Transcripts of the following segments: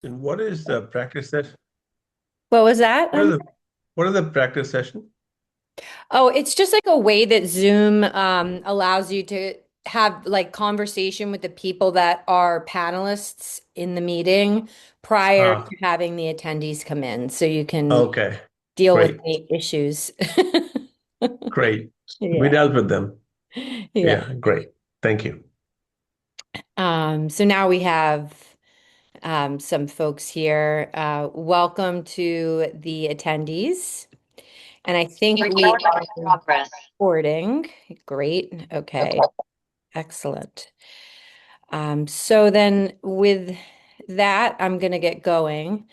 And what is the practice session? What was that? What are the what are the practice session? Oh, it's just like a way that Zoom allows you to have like conversation with the people that are panelists in the meeting prior Ah, to having the attendees come in, so you can okay. deal with Great. the issues. Great. We Yeah. dealt with them. Yeah. Yeah, great. Thank you. So now we have some folks here. Welcome to the attendees. And I think we Recording are in progress. recording. Great. Okay. Excellent. So then with that, I'm going to get going.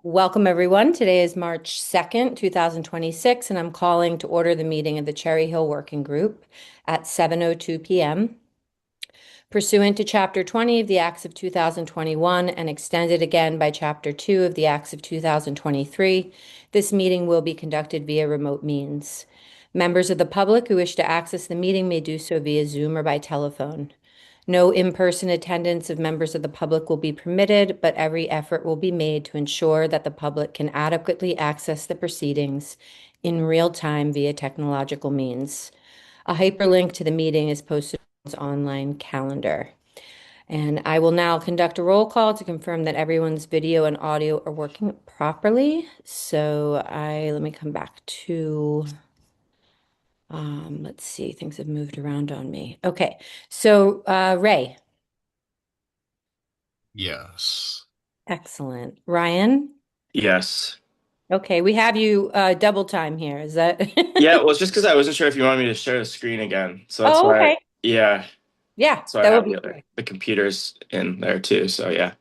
Welcome, everyone. Today is March 2nd, 2026, and I'm calling to order the meeting of the Cherry Hill Working Group at 7:02 p.m. Pursuant to Chapter 20 of the Acts of 2021 and extended again by Chapter 2 of the Acts of 2023, this meeting will be conducted via remote means. Members of the public who wish to access the meeting may do so via Zoom or by telephone. No in-person attendance of members of the public will be permitted, but every effort will be made to ensure that the public can adequately access the proceedings in real time via technological means. A hyperlink to the meeting is posted on its online calendar. And I will now conduct a roll call to confirm that everyone's video and audio are working properly. Let me come back to, let's see, things have moved around on me. Okay, Ray, Yes. excellent. Ryan, Yes. okay, we have you double time here. Is that? Yeah, well, it's just because I wasn't sure if you wanted me to share the screen again. So that's Oh, why, okay. yeah. Yeah, So I that would have be the other, great. the computers in there too. So yeah.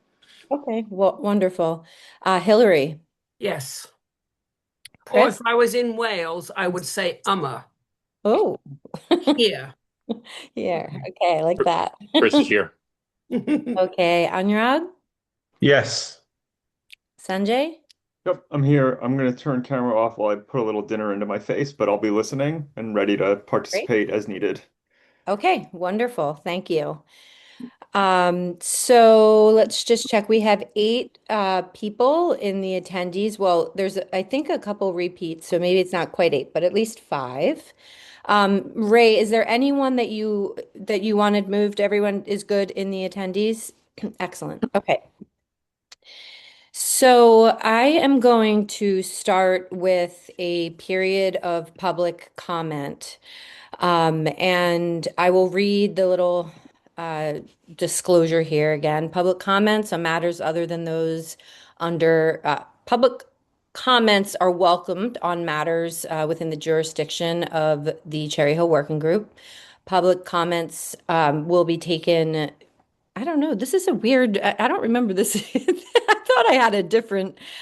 Okay, well, wonderful. Hillary, Yes. Or if Chris. I was in Wales, I would say Oh, here. here. Okay, I like that. Chris is here. Okay, Anurag, Yes. Sanjay. Yep, I'm here. I'm going to turn camera off while I put a little dinner into my face, but I'll be listening and ready to Great. participate as needed. Okay, wonderful. Thank you. So let's just check. We have eight people in the attendees. Well, there's I think a couple repeats, so maybe it's not quite eight, but at least five. Ray, is there anyone that you wanted moved? Everyone is good in the attendees? Excellent. Okay. So I am going to start with a period of public comment. And I will read the little uh, disclosure here again. Public comments on matters other than those under public comments are welcomed on matters within the jurisdiction of the Cherry Hill Working Group. Public comments will be taken. I don't know. This is a weird. I don't remember this. I thought I had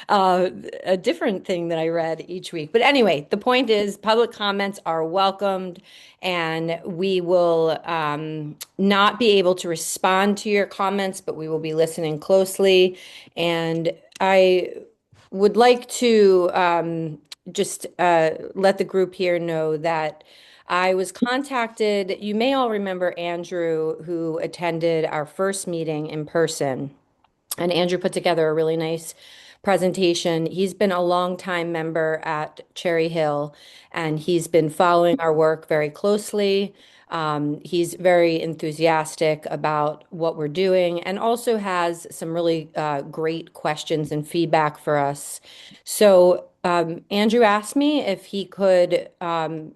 uh, a different thing that I read each week. But anyway, the point is, public comments are welcomed, and we will not be able to respond to your comments, but we will be listening closely. And I would like to just let the group here know that I was contacted. You may all remember Andrew, who attended our first meeting in person. And Andrew put together a really nice presentation. He's been a longtime member at Cherry Hill, and he's been following our work very closely. He's very enthusiastic about what we're doing and also has some really great questions and feedback for us. So, Andrew asked me if he could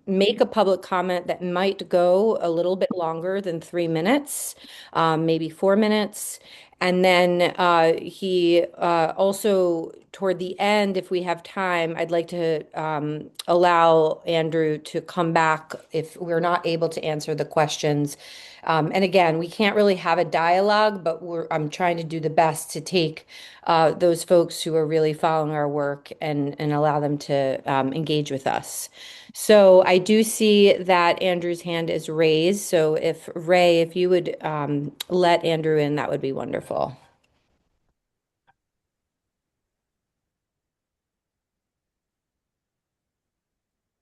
make a public comment that might go a little bit longer than 3 minutes, maybe 4 minutes. And then he also, toward the end, if we have time, I'd like to allow Andrew to come back if we're not able to answer the questions. And again, we can't really have a dialogue, but I'm trying to do the best to take those folks who are really following our work and allow them to engage with us. So I do see that Andrew's hand is raised. So if Ray, if you would let Andrew in, that would be wonderful.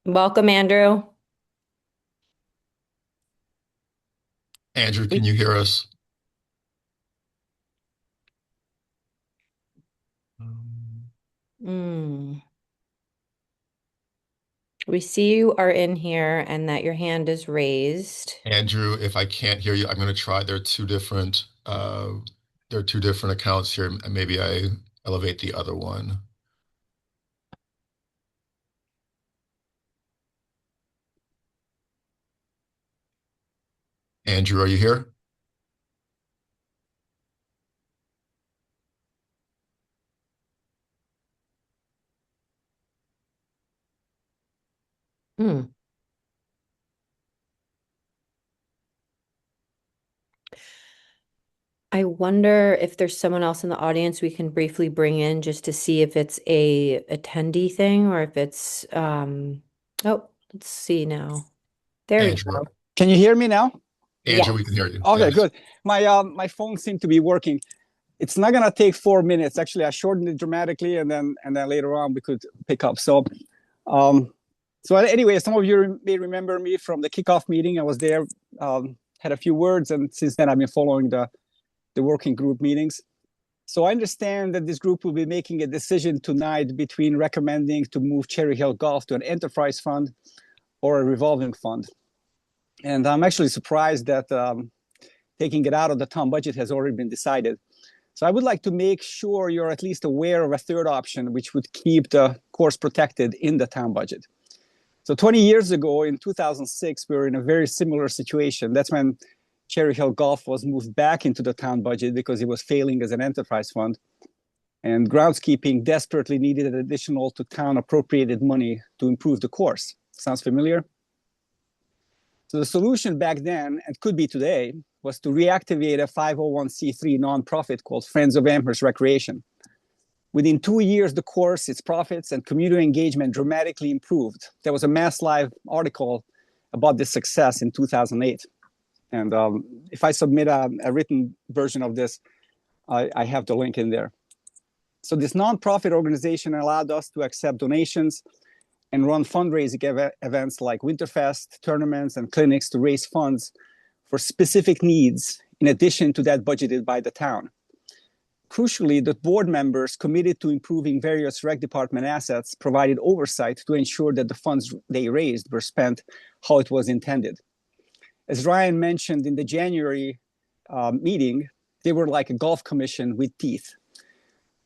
Welcome, Andrew. Andrew, can you hear us? Mm. We see you are in here and that your hand is raised. Andrew, if I can't hear you, I'm going to try. There are two different accounts here, and maybe I elevate the other one. Andrew, are you here? Hmm. I wonder if there's someone else in the audience we can briefly bring in just to see if it's a attendee thing or if it's oh, let's see now. There we Andrew, go. Can you hear me now? Andrew, Yes. we can hear you. Okay, Yes. good. My phone seemed to be working. It's not gonna take 4 minutes. Actually, I shortened it dramatically, and then later on we could pick up. So anyway, some of you may remember me from the kickoff meeting. I was there, had a few words, and since then I've been following the working group meetings. So I understand that this group will be making a decision tonight between recommending to move Cherry Hill Golf to an enterprise fund or a revolving fund. And I'm actually surprised that taking it out of the town budget has already been decided. So I would like to make sure you're at least aware of a third option, which would keep the course protected in the town budget. So 20 years ago, in 2006, we were in a very similar situation. That's when Cherry Hill Golf was moved back into the town budget because it was failing as an enterprise fund. And groundskeeping desperately needed an additional to town appropriated money to improve the course. Sounds familiar? So the solution back then, and could be today, was to reactivate a 501c3 nonprofit called Friends of Amherst Recreation. Within 2 years, the course, its profits, and community engagement dramatically improved. There was a Mass Live article about this success in 2008. And if I submit a written version of this, I have the link in there. So this nonprofit organization allowed us to accept donations and run fundraising events like Winterfest, tournaments, and clinics to raise funds for specific needs in addition to that budgeted by the town. Crucially, the board members committed to improving various rec department assets provided oversight to ensure that the funds they raised were spent how it was intended. As Ryan mentioned in the January meeting, they were like a golf commission with teeth.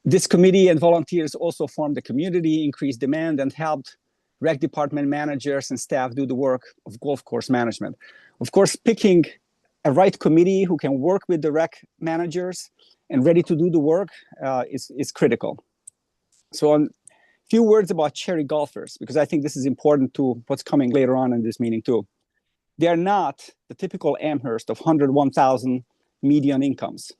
This committee and volunteers also formed a community, increased demand, and helped rec department managers and staff do the work of golf course management. Of course, picking a right committee who can work with the rec managers and ready to do the work is critical. So a few words about Cherry golfers, because I think this is important to what's coming later on in this meeting too. They are not the typical Amherst of 101,000 median incomes.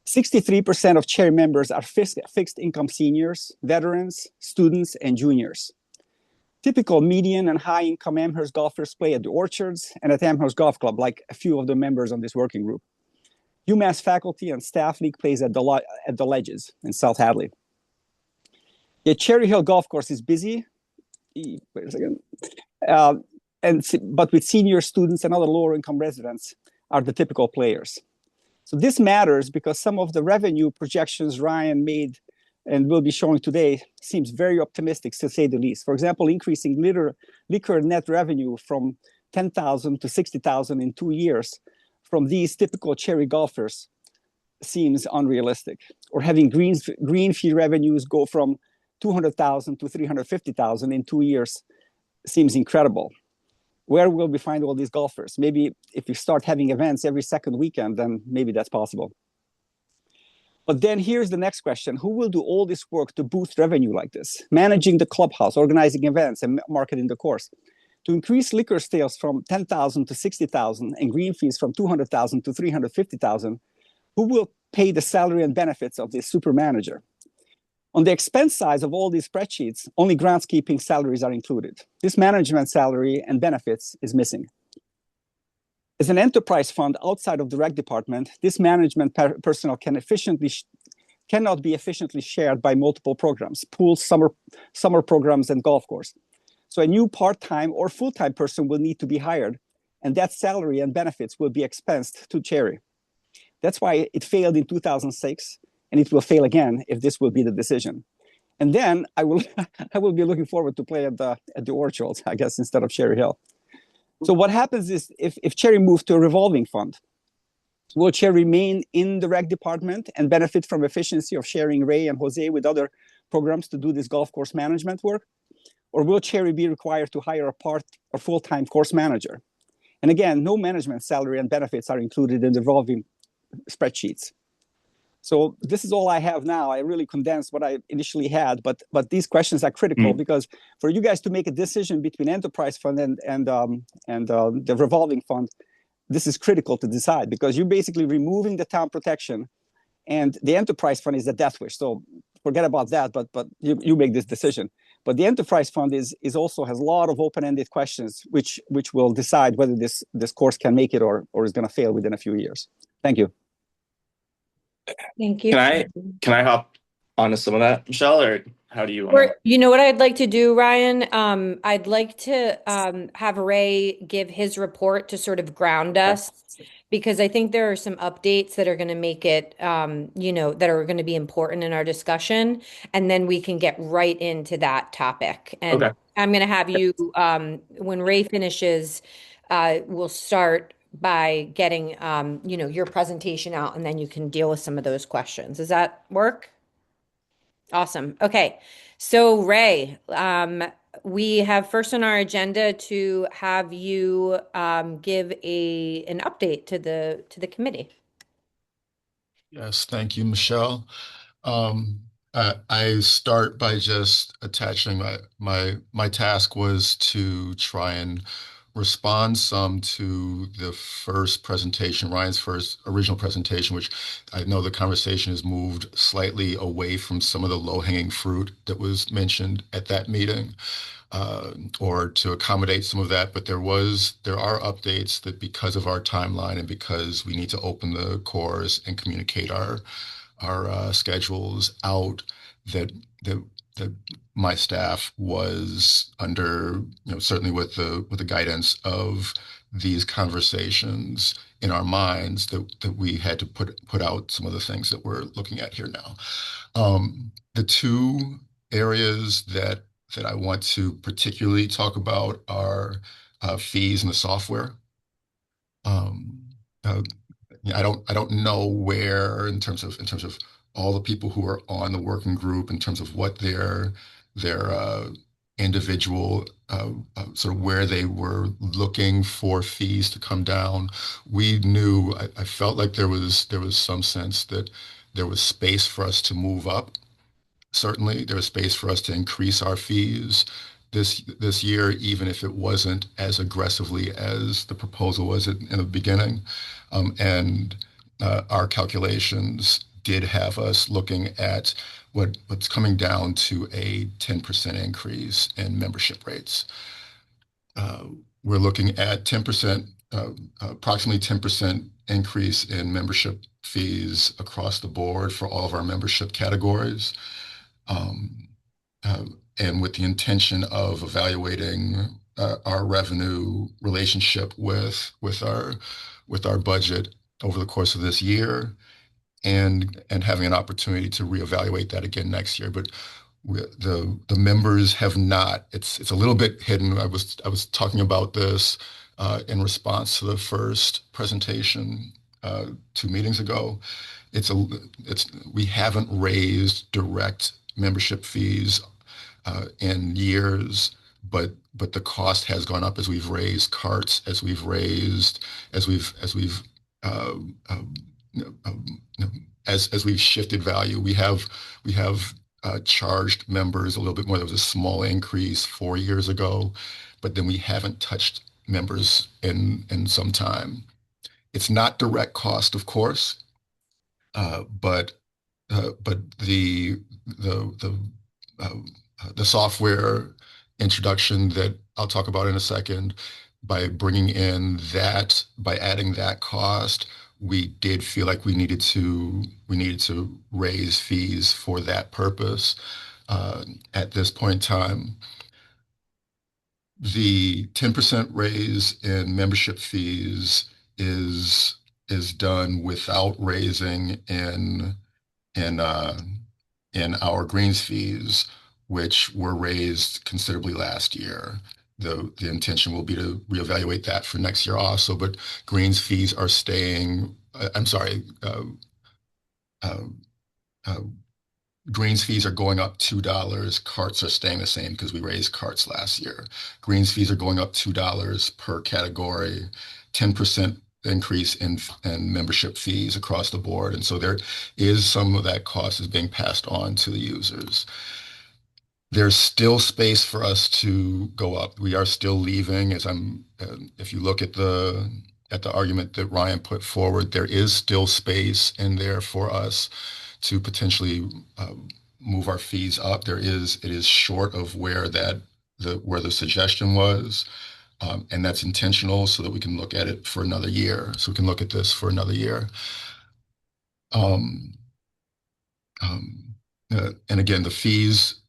63% of Cherry members are fixed income seniors, veterans, students, and juniors. Typical median and high income Amherst golfers play at the Orchards and at Amherst Golf Club, like a few of the members on this working group. UMass faculty and staff league plays at the Ledges in South Hadley. Yet Cherry Hill Golf Course is busy. Wait a second. But with senior students and other lower income residents are the typical players. So this matters because some of the revenue projections Ryan made and will be showing today seems very optimistic, to say the least. For example, increasing liquor net revenue from 10,000 to 60,000 in 2 years from these typical Cherry golfers seems unrealistic. Or having green fee revenues go from 200,000 to 350,000 in 2 years seems incredible. Where will we find all these golfers? Maybe if we start having events every second weekend, then maybe that's possible. But then here's the next question. Who will do all this work to boost revenue like this? Managing the clubhouse, organizing events, and marketing the course. To increase liquor sales from 10,000 to 60,000 and green fees from 200,000 to 350,000, who will pay the salary and benefits of this super manager? On the expense side of all these spreadsheets, only groundskeeping salaries are included. This management salary and benefits is missing. As an enterprise fund outside of the rec department, this management personnel cannot be efficiently shared by multiple programs, pools, summer programs, and golf course. So a new part-time or full-time person will need to be hired, and that salary and benefits will be expensed to Cherry. That's why it failed in 2006, and it will fail again if this will be the decision. And then I will I will be looking forward to play at the Orchards, I guess, instead of Cherry Hill. So what happens is if Cherry moves to a revolving fund, will Cherry remain in the rec department and benefit from efficiency of sharing Ray and Jose with other programs to do this golf course management work? Or will Cherry be required to hire a part or full-time course manager? And again, no management salary and benefits are included in the revolving spreadsheets. So this is all I have now. I really condensed what I initially had, but these questions are critical because for you guys to make a decision between enterprise fund and the revolving fund, this is critical to decide because you're basically removing the town protection, and the enterprise fund is a death wish. So forget about that. But you make this decision. But the enterprise fund is also has a lot of open-ended questions, which will decide whether this course can make it or is going to fail within a few years. Thank you. Thank you. Can I hop onto some of that, Michelle, or how do you want Or, you know what I'd like to do, Ryan? I'd like to have Ray give his report to sort of ground us, because I think there are some updates that are going to make it, that are going to be important in our discussion, and then we can get right into that topic. And Okay. I'm going to have you, when Ray finishes, we'll start by getting, your presentation out, and then you can deal with some of those questions. Does that work? Awesome. Okay. So Ray, we have first on our agenda to have you give an update to the committee. Yes, thank you, Michelle. I start by just attaching my task was to try and respond some to the first presentation, Ryan's first original presentation, which I know the conversation has moved slightly away from some of the low-hanging fruit that was mentioned at that meeting, or to accommodate some of that. But there are updates that, because of our timeline and because we need to open the course and communicate our schedules out, that my staff was under, certainly with the guidance of these conversations in our minds, that we had to put out some of the things that we're looking at here now. The two areas that I want to particularly talk about are fees and the software. I don't know where, in terms of all the people who are on the working group, in terms of what their individual sort of where they were looking for fees to come down. We knew, I felt like there was some sense that there was space for us to move up. Certainly, there was space for us to increase our fees this year, even if it wasn't as aggressively as the proposal was in the beginning. And our calculations did have us looking at what's coming down to a 10% increase in membership rates. We're looking at 10%, approximately 10% increase in membership fees across the board for all of our membership categories. And with the intention of evaluating our revenue relationship with our budget over the course of this year, and having an opportunity to reevaluate that again next year. But the members have not. It's a little bit hidden. I was talking about this in response to the first presentation 2 meetings ago. We haven't raised direct membership fees in years, but the cost has gone up as we've raised carts, as we've shifted value. We have charged members a little bit more. There was a small increase 4 years ago, but then we haven't touched members in some time. It's not direct cost, of course, but the software introduction that I'll talk about in a second, by adding that cost, we did feel like we needed to raise fees for that purpose at this point in time. The 10% raise in membership fees is done without raising in in our greens fees, which were raised considerably last year. The intention will be to reevaluate that for next year also, but greens fees are staying, I'm sorry, greens fees are going up $2. Carts are staying the same because we raised carts last year. Greens fees are going up $2 per category, 10% increase in membership fees across the board. And so there is some of that cost is being passed on to the users. There's still space for us to go up. We are still leaving, if you look at the argument that Ryan put forward, there is still space in there for us to potentially move our fees up. It is short of where the suggestion was, and that's intentional so that we can look at it for another year. So we can look at this for another year. And again, the fees,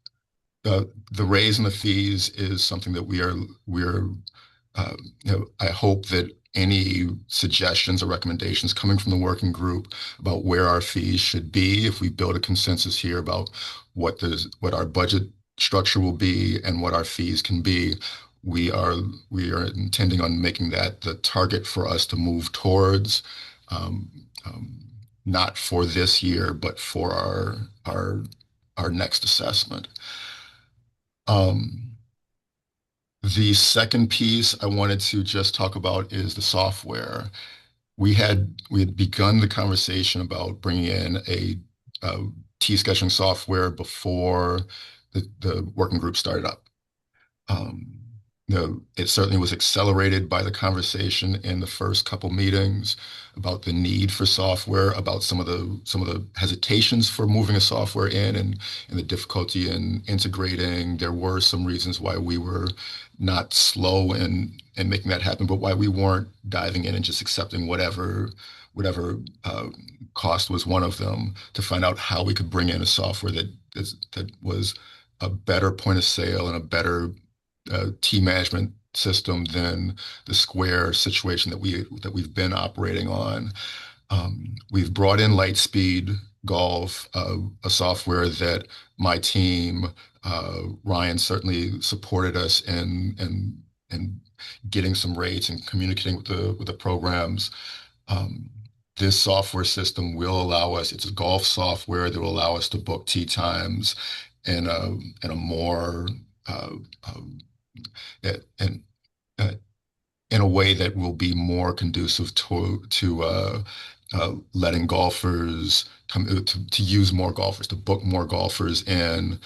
the raise in the fees is something that I hope that any suggestions or recommendations coming from the working group about where our fees should be, if we build a consensus here about what our budget structure will be and what our fees can be, we are intending on making that the target for us to move towards, not for this year, but for our next assessment. The second piece I wanted to just talk about is the software. We had begun the conversation about bringing in a T-scheduling software before the working group started up. It certainly was accelerated by the conversation in the first couple meetings about the need for software, about some of the hesitations for moving a software in and the difficulty in integrating. There were some reasons why we were not slow in making that happen, but why we weren't diving in and just accepting whatever cost was one of them, to find out how we could bring in a software that was a better point of sale and a better T management system than the Square situation that we've been operating on. We've brought in Lightspeed Golf, a software that my team, Ryan, certainly supported us in getting some rates and communicating with the programs. This software system will allow us. It's a golf software that will allow us to book tee times in a more in a way that will be more conducive to letting golfers to use more golfers, to book more golfers in.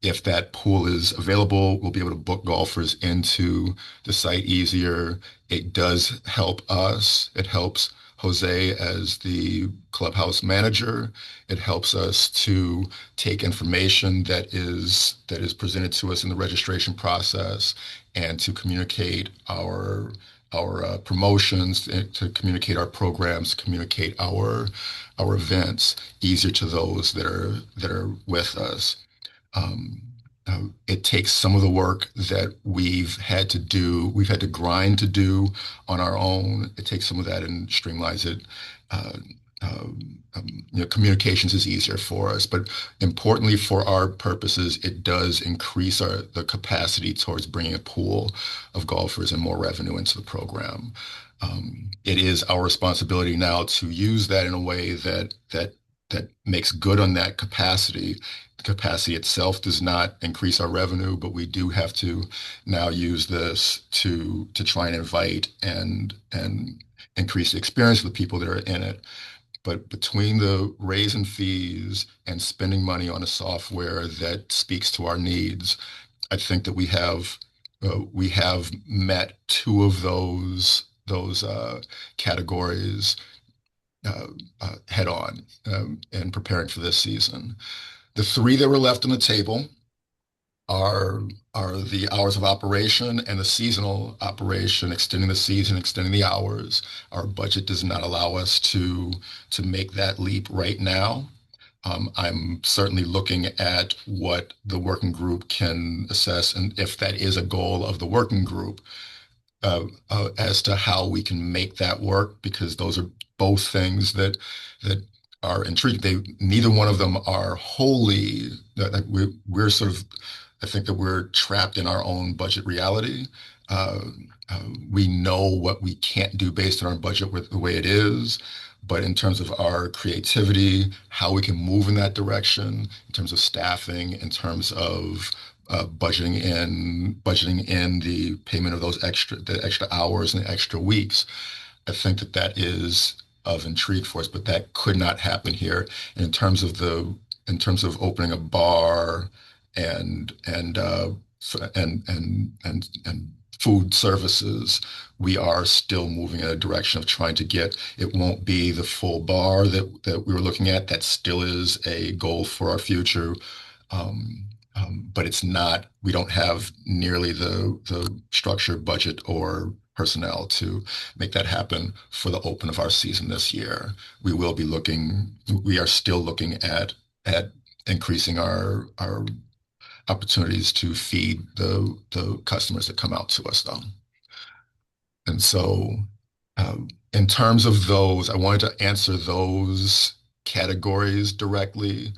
If that pool is available, we'll be able to book golfers into the site easier. It does help us. It helps Jose as the clubhouse manager. It helps us to take information that is presented to us in the registration process and to communicate our promotions, to communicate our programs, to communicate our events easier to those that are with us. It takes some of the work that we've had to grind to do on our own. It takes some of that and streamlines it. Communications is easier for us, but importantly for our purposes, it does increase the capacity towards bringing a pool of golfers and more revenue into the program. It is our responsibility now to use that in a way that makes good on that capacity. The capacity itself does not increase our revenue, but we do have to now use this to try and invite and increase the experience of the people that are in it. But between the raise in fees and spending money on a software that speaks to our needs, I think that we have met two of those categories head on in preparing for this season. The three that were left on the table are the hours of operation and the seasonal operation, extending the season, extending the hours. Our budget does not allow us to make that leap right now. I'm certainly looking at what the working group can assess, and if that is a goal of the working group, as to how we can make that work, because those are both things that are intrigued. Neither one of them are wholly, like we're sort of, I think that we're trapped in our own budget reality. Uh, we know what we can't do based on our budget with the way it is. But in terms of our creativity, how we can move in that direction, in terms of staffing, in terms of budgeting in the payment of the extra hours and the extra weeks, I think that that is of intrigue for us, but that could not happen here. And in terms of opening a bar and food services, we are still moving in a direction of trying to get. It won't be the full bar that we were looking at. That still is a goal for our future. But it's not, we don't have nearly the structure, budget, or personnel to make that happen for the open of our season this year. We are still looking at increasing our opportunities to feed the customers that come out to us, though. And so, in terms of those, I wanted to answer those categories directly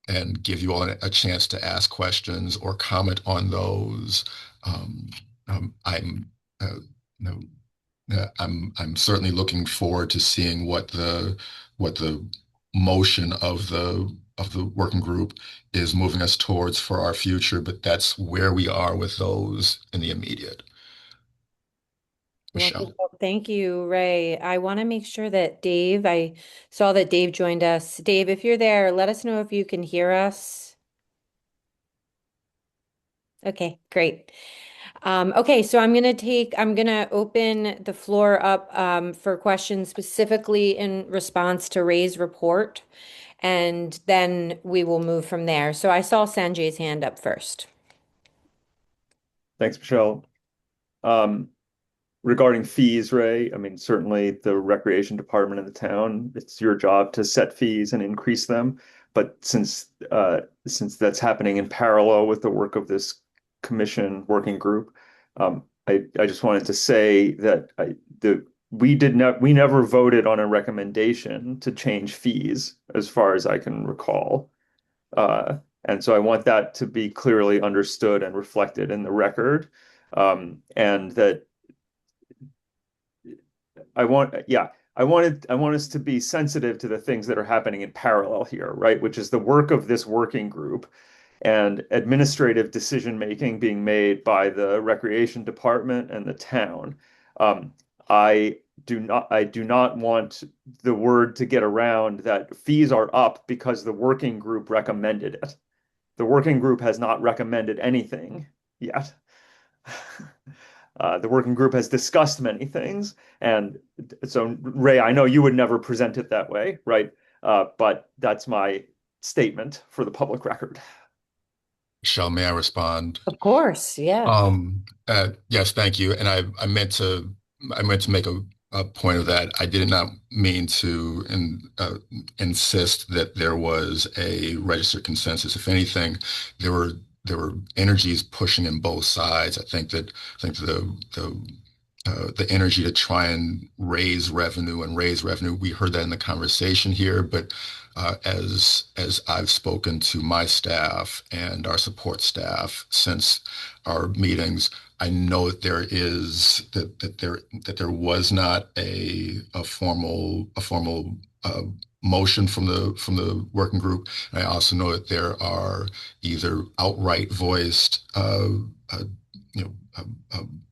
and give you all a chance to ask questions or comment on those. I'm no, I'm certainly looking forward to seeing what the motion of the working group is moving us towards for our future, but that's where we are with those in the immediate. Michelle. Wonderful. Thank you, Ray. I want to make sure that I saw that Dave joined us. Dave, if you're there, let us know if you can hear us. Okay, great. Okay, so I'm gonna open the floor up for questions specifically in response to Ray's report, and then we will move from there. So I saw Sanjay's hand up first. Thanks, Michelle. Regarding fees, Ray, I mean, certainly the recreation department in the town, it's your job to set fees and increase them. But since that's happening in parallel with the work of this commission working group, I just wanted to say that we never voted on a recommendation to change fees, as far as I can recall. And so I want that to be clearly understood and reflected in the record. And that I want us to be sensitive to the things that are happening in parallel here, right? Which is the work of this working group and administrative decision making being made by the recreation department and the town. I do not want the word to get around that fees are up because the working group recommended it. The working group has not recommended anything yet. The working group has discussed many things. And so, Ray, I know you would never present it that way, right? But that's my statement for the public record. Michelle, may I respond? Of course, yeah. Yes, thank you. And I meant to make a point of that. I did not mean to insist that there was a registered consensus. If anything, there were energies pushing in both sides. I think the energy to try and raise revenue, we heard that in the conversation here, but as I've spoken to my staff and our support staff since our meetings, I know that there was not a formal motion from the working group. And I also know that there are either outright voiced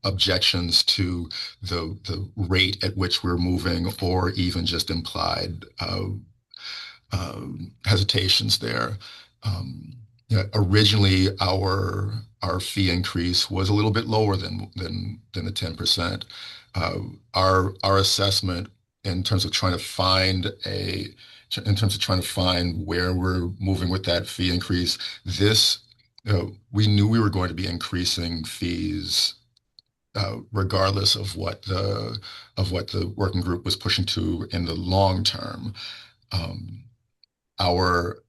objections to the rate at which we're moving, or even just implied hesitations there. Originally, our fee increase was a little bit lower than the 10%. Our assessment in terms of trying to find where we're moving with that fee increase, we knew we were going to be increasing fees regardless of what the working group was pushing to in the long term. Our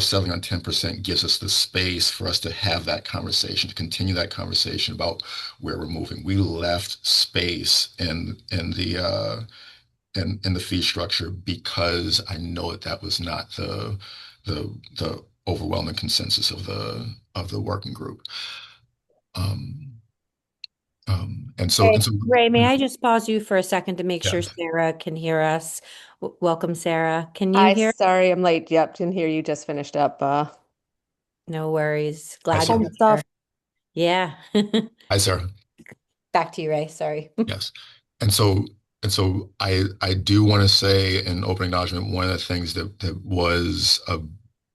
settling on 10% gives us the space for us to have that conversation, to continue that conversation about where we're moving. We left space in in the fee structure because I know that that was not the overwhelming consensus of the working group. Ray, And so Ray, may I just pause you for a second to make yeah. sure Sarah can hear us? Welcome, Sarah. Can you Hi, hear? sorry I'm late. Yep, can hear you. Just finished up. No worries. Hi, Glad to Sarah. be here. Yeah. Hi, Sarah. Back to you, Ray. Sorry. Yes. And so I do want to say in opening acknowledgement, one of the things that was a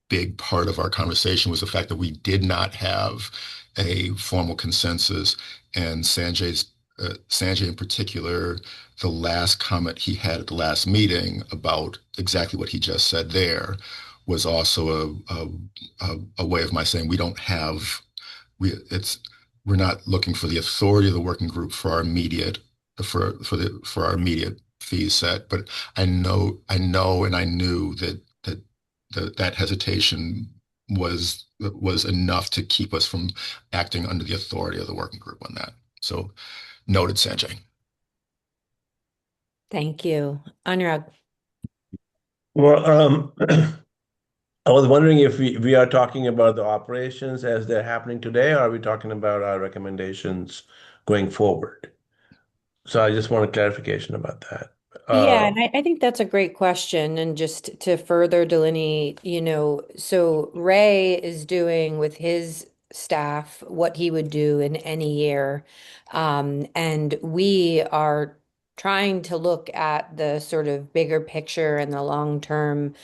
big part of our conversation was the fact that we did not have a formal consensus. And Sanjay in particular, the last comment he had at the last meeting about exactly what he just said there was also a way of my saying we don't have we're not looking for the authority of the working group for our immediate for our immediate fee set, but I know and I knew that hesitation was enough to keep us from acting under the authority of the working group on that. So noted, Sanjay. Thank you. Anurag. Well, I was wondering if we are talking about the operations as they're happening today, or are we talking about our recommendations going forward? So I just want a clarification about that. Yeah, and I think that's a great question. And just to further delineate, so Ray is doing with his staff what he would do in any year. And we are trying to look at the sort of bigger picture and the long-term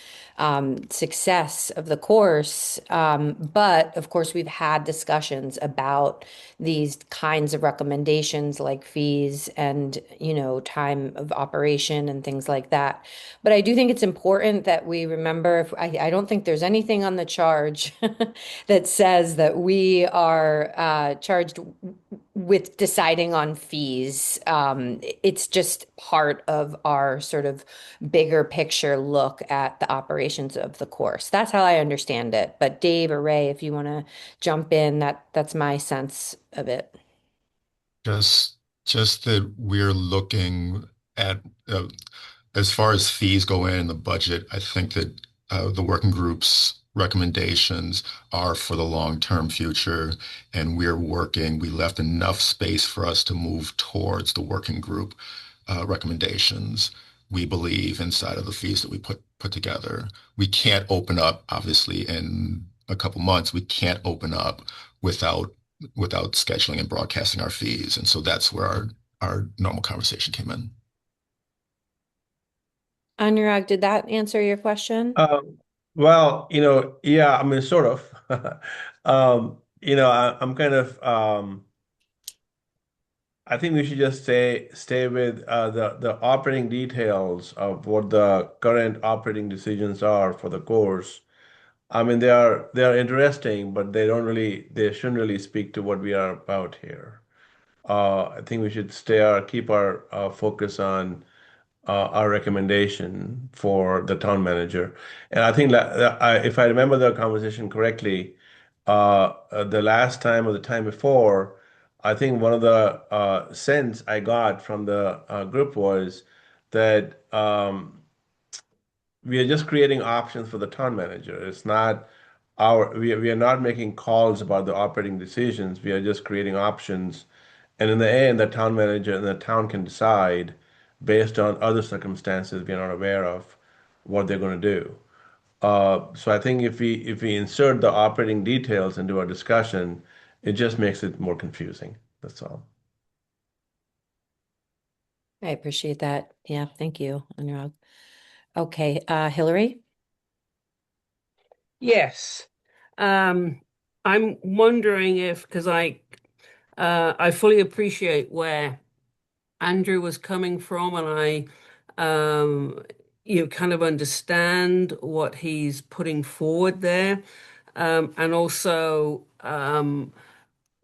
success of the course. But of course, we've had discussions about these kinds of recommendations like fees and, time of operation and things like that. But I do think it's important that we remember, I don't think there's anything on the charge that says that we are charged with deciding on fees. It's just part of our sort of bigger picture look at the operations of the course. That's how I understand it. But Dave or Ray, if you want to jump in, that's my sense of it. Just that we're looking at as far as fees go in the budget, I think that the working group's recommendations are for the long-term future, and we left enough space for us to move towards the working group recommendations, we believe, inside of the fees that we put together. We can't open up, obviously, in a couple months, we can't open up without scheduling and broadcasting our fees. And so that's where our normal conversation came in. Anurag, did that answer your question? Well, yeah, I mean, sort of. I'm kind of I think we should just stay with the operating details of what the current operating decisions are for the course. I mean, they are interesting, but they shouldn't really speak to what we are about here. I think we should keep our focus on our recommendation for the town manager. And I think if I remember the conversation correctly, the last time or the time before, I think one of the sense I got from the group was that we are just creating options for the town manager. It's not we are not making calls about the operating decisions. We are just creating options. And in the end, the town manager and the town can decide based on other circumstances we are not aware of what they're going to do. So I think if we insert the operating details into our discussion, it just makes it more confusing. That's all. I appreciate that. Yeah, thank you, Anurag. Okay, Hillary? Yes. I'm wondering if, because I fully appreciate where Andrew was coming from, and you kind of understand what he's putting forward there. And also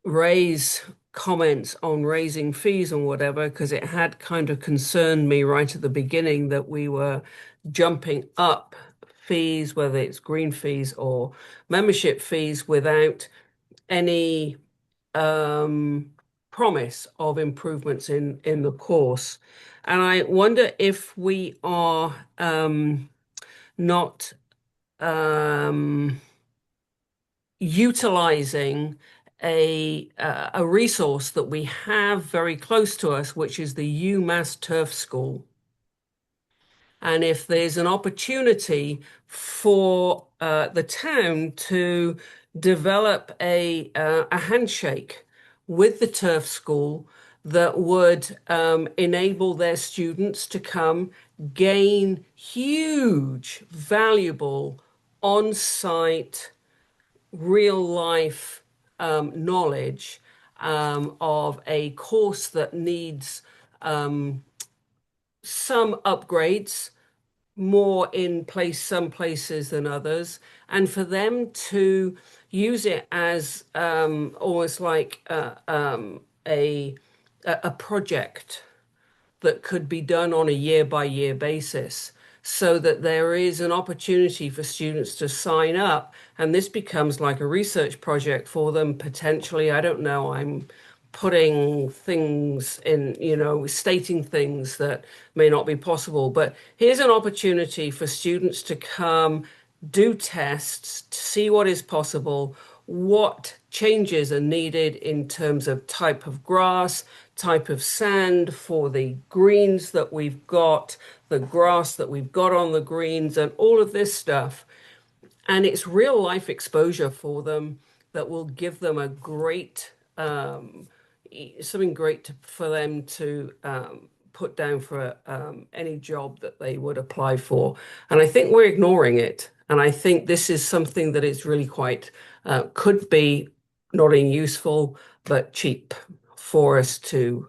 Ray's comments on raising fees and whatever, because it had kind of concerned me right at the beginning that we were jumping up fees, whether it's green fees or membership fees, without any promise of improvements in the course. And I wonder if we are not utilizing a resource that we have very close to us, which is the UMass Turf School. And if there's an opportunity for the town to develop a handshake with the turf school that would enable their students to come gain huge, valuable, on-site, real-life knowledge of a course that needs some upgrades, more in place some places than others, and for them to use it as almost like a project that could be done on a year-by-year basis, so that there is an opportunity for students to sign up, and this becomes like a research project for them potentially. I don't know, I'm putting things in, stating things that may not be possible, but here's an opportunity for students to come do tests to see what is possible, what changes are needed in terms of type of grass, type of sand for the greens that we've got, the grass that we've got on the greens, and all of this stuff. And it's real life exposure for them that will give them a great, something great for them to put down for any job that they would apply for. And I think we're ignoring it. And I think this is something that is really quite, could be not only useful, but cheap for us to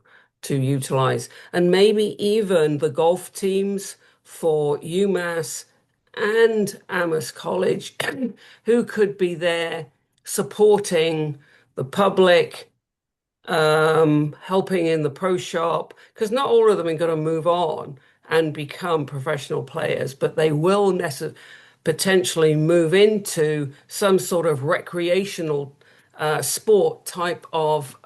utilize. And maybe even the golf teams for UMass and Amherst College who could be there supporting the public, helping in the pro shop, because not all of them are going to move on and become professional players, but they will potentially move into some sort of recreational sport type of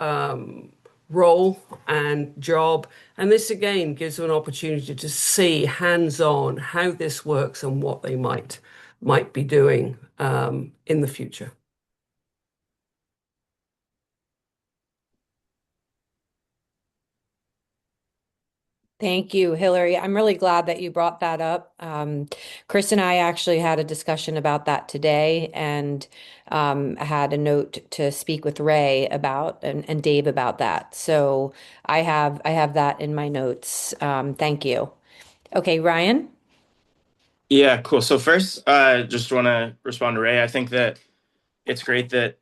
role and job. And this again gives them an opportunity to see hands-on how this works and what they might be doing in the future. Thank you, Hillary. I'm really glad that you brought that up. Chris and I actually had a discussion about that today, and had a note to speak with Ray about and Dave about that. So I have that in my notes. Thank you. Okay, Ryan. Yeah, cool. So first, just want to respond to Ray. I think that it's great that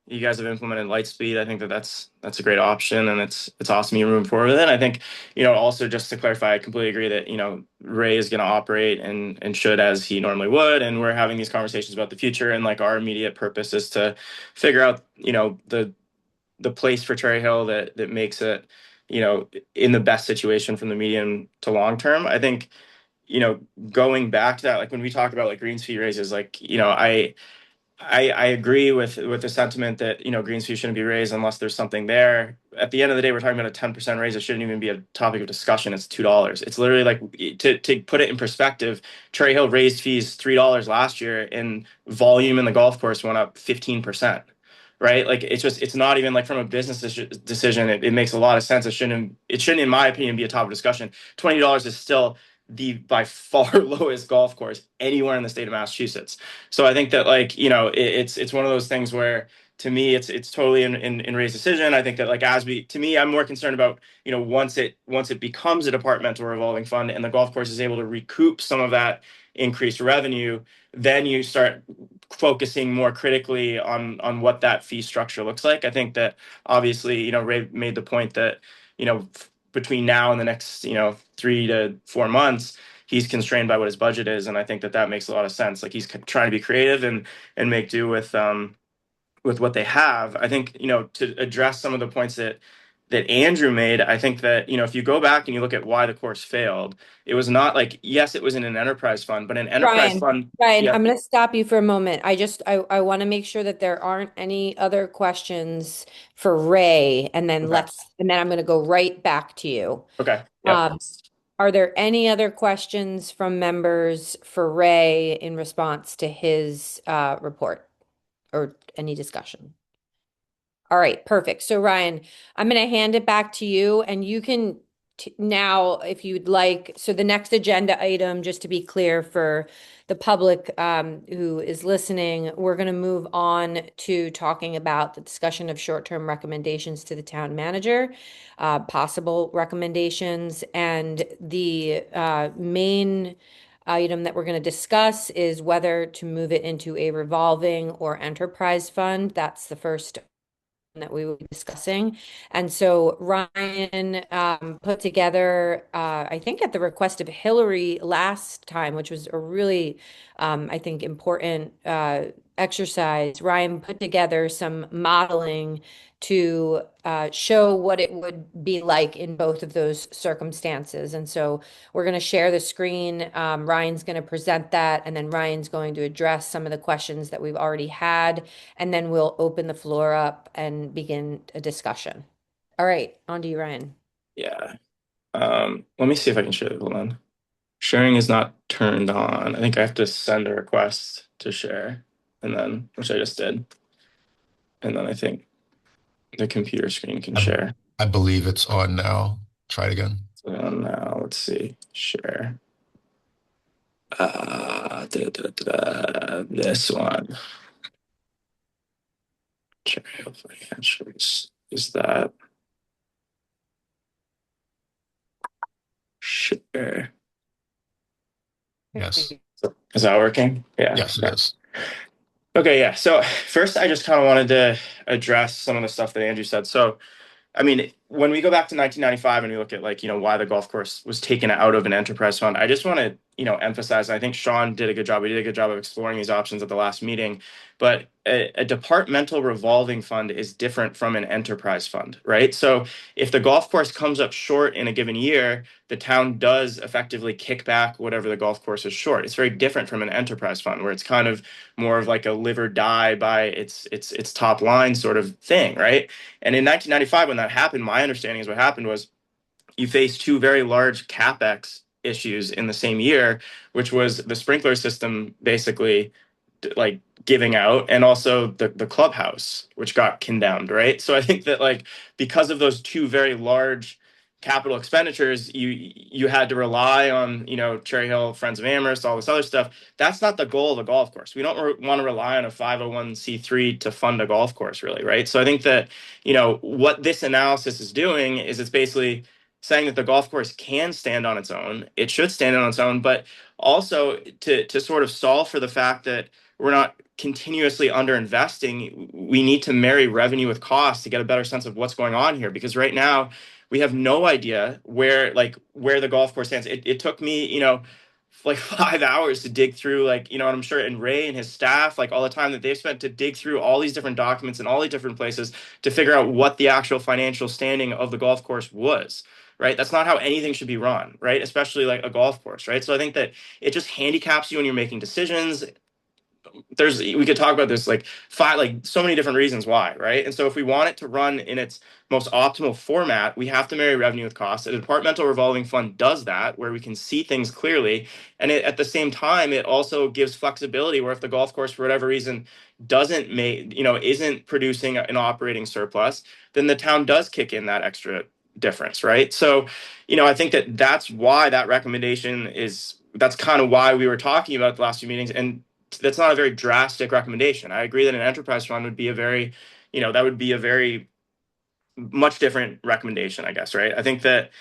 you guys have implemented Lightspeed. I think that that's a great option, and it's awesome you're moving forward with it. I think, also just to clarify, I completely agree that, Ray is going to operate and should as he normally would, and we're having these conversations about the future, and like our immediate purpose is to figure out, the place for Cherry Hill that makes it, in the best situation from the medium to long term. I think, going back to that, like when we talk about like greens fee raises, like, I agree with the sentiment that, greens fee shouldn't be raised unless there's something there. At the end of the day, we're talking about a 10% raise. It shouldn't even be a topic of discussion. It's $2. It's literally like, to put it in perspective, Cherry Hill raised fees $3 last year, and volume in the golf course went up 15%. Right? Like it's not even like from a business decision. It makes a lot of sense. It shouldn't, in my opinion, be a topic of discussion. $20 is still the by far lowest golf course anywhere in the state of Massachusetts. So I think that, like, it's one of those things where, to me, it's totally in Ray's decision. I think that, like, to me, I'm more concerned about, once it becomes a departmental revolving fund and the golf course is able to recoup some of that increased revenue, then you start focusing more critically on what that fee structure looks like. I think that obviously, Ray made the point that, between now and the next, 3 to 4 months, he's constrained by what his budget is. And I think that makes a lot of sense. Like, he's trying to be creative and make do with what they have. I think, to address some of the points that that Andrew made, I think that, if you go back and you look at why the course failed, it was not like, yes, it was in an enterprise fund, but an enterprise fund. Ryan, Yeah. I'm going to stop you for a moment. I want to make sure that there aren't any other questions for Ray, and then Okay. I'm going to go right back to you. Okay. Yeah. Are there any other questions from members for Ray in response to his report or any discussion? All right, perfect. So Ryan, I'm going to hand it back to you, and you can now, if you'd like. So the next agenda item, just to be clear for the public who is listening, we're going to move on to talking about the discussion of short-term recommendations to the town manager, possible recommendations, and the main item that we're going to discuss is whether to move it into a revolving or enterprise fund. That's the first that we will be discussing. And so Ryan put together, I think at the request of Hillary last time, which was a really, I think, important exercise. Ryan put together some modeling to show what it would be like in both of those circumstances. And so we're going to share the screen. Ryan's going to present that, and then Ryan's going to address some of the questions that we've already had, and then we'll open the floor up and begin a discussion. All right, on to you, Ryan. Yeah. Let me see if I can share. Hold on. Sharing is not turned on. I think I have to send a request to share, and then, which I just did. And then I think the computer screen can share. I believe it's on now. Try it again. So now let's see. Share. This one. Share financials. Is that? Share. Yes. Is that working? Yeah. Yes, it is. Okay, yeah. So first, I just kind of wanted to address some of the stuff that Andrew said. So, I mean, when we go back to 1995 and we look at why the golf course was taken out of an enterprise fund, I just want to, emphasize, and I think Sean did a good job. We did a good job of exploring these options at the last meeting, but a departmental revolving fund is different from an enterprise fund, right? So if the golf course comes up short in a given year, the town does effectively kick back whatever the golf course is short. It's very different from an enterprise fund where it's kind of more of like a live or die by its top line sort of thing, right? And in 1995, when that happened, my understanding is what happened was you faced two very large CapEx issues in the same year, which was the sprinkler system basically giving out, and also the clubhouse, which got condemned, right? So I think that because of those two very large capital expenditures, you had to rely on Cherry Hill, Friends of Amherst, all this other stuff. That's not the goal of a golf course. We don't want to rely on a 501c3 to fund a golf course, really, right? So I think that what this analysis is doing is it's basically saying that the golf course can stand on its own. It should stand on its own, but also to sort of solve for the fact that we're not continuously underinvesting, we need to marry revenue with cost to get a better sense of what's going on here. Because right now we have no idea where the golf course stands. It took me, 5 hours to dig through, and I'm sure, and Ray and his staff, all the time that they've spent to dig through all these different documents in all these different places to figure out what the actual financial standing of the golf course was. Right? That's not how anything should be run, right? Especially like a golf course, right? So I think that it just handicaps you when you're making decisions. We could talk about this so many different reasons why, right? And so if we want it to run in its most optimal format, we have to marry revenue with cost. A departmental revolving fund does that, where we can see things clearly, and at the same time, it also gives flexibility where if the golf course, for whatever reason, isn't producing an operating surplus, then the town does kick in that extra difference, right? So, I think that's why that recommendation that's kind of why we were talking about the last few meetings, and that's not a very drastic recommendation. I agree that an enterprise fund would be a very much different recommendation, I guess, right? I think that,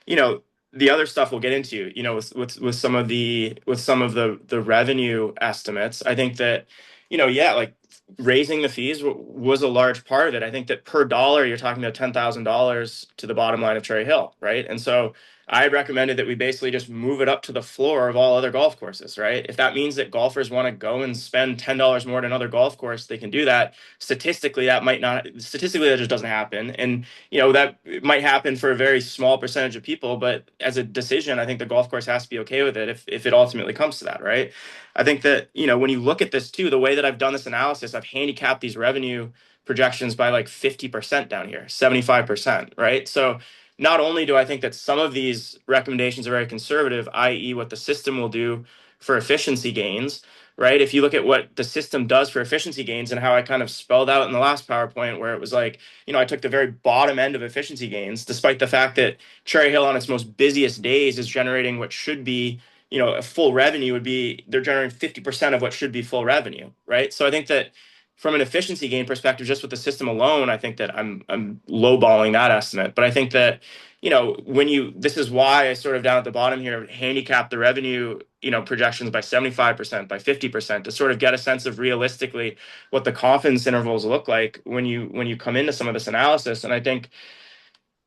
the other stuff we'll get into, with some of the revenue estimates, I think that, yeah, like raising the fees was a large part of it. I think that per dollar, you're talking about $10,000 to the bottom line of Cherry Hill, right? And so I recommended that we basically just move it up to the floor of all other golf courses, right? If that means that golfers want to go and spend $10 more at another golf course, they can do that. Statistically, that just doesn't happen. And, that might happen for a very small percentage of people, but as a decision, I think the golf course has to be okay with it if it ultimately comes to that, right? I think that, when you look at this too, the way that I've done this analysis, I've handicapped these revenue projections by like 50% down here, 75%, right? So not only do I think that some of these recommendations are very conservative, i.e., what the system will do for efficiency gains, right? If you look at what the system does for efficiency gains and how I kind of spelled out in the last PowerPoint, where it was like, I took the very bottom end of efficiency gains, despite the fact that Cherry Hill on its most busiest days is generating what should be, a full revenue would be, they're generating 50% of what should be full revenue, right? So I think that from an efficiency gain perspective, just with the system alone, I think that I'm lowballing that estimate. But I think that, this is why I sort of down at the bottom here handicap the revenue, projections by 75%, by 50%, to sort of get a sense of realistically what the confidence intervals look like when you come into some of this analysis. And I think,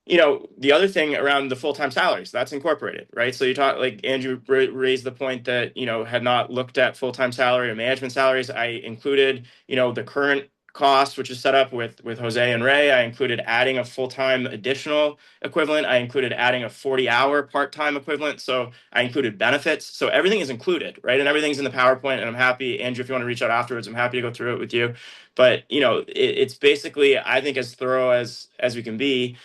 the other thing around the full-time salaries, that's incorporated, right? So you talk, like Andrew raised the point that, had not looked at full-time salary or management salaries. I included, the current cost, which is set up with Jose and Ray. I included adding a full-time additional equivalent. I included adding a 40-hour part-time equivalent. So I included benefits. So everything is included, right? And everything's in the PowerPoint. And I'm happy, Andrew, if you want to reach out afterwards, I'm happy to go through it with you. But, it's basically, I think, as thorough as we can be.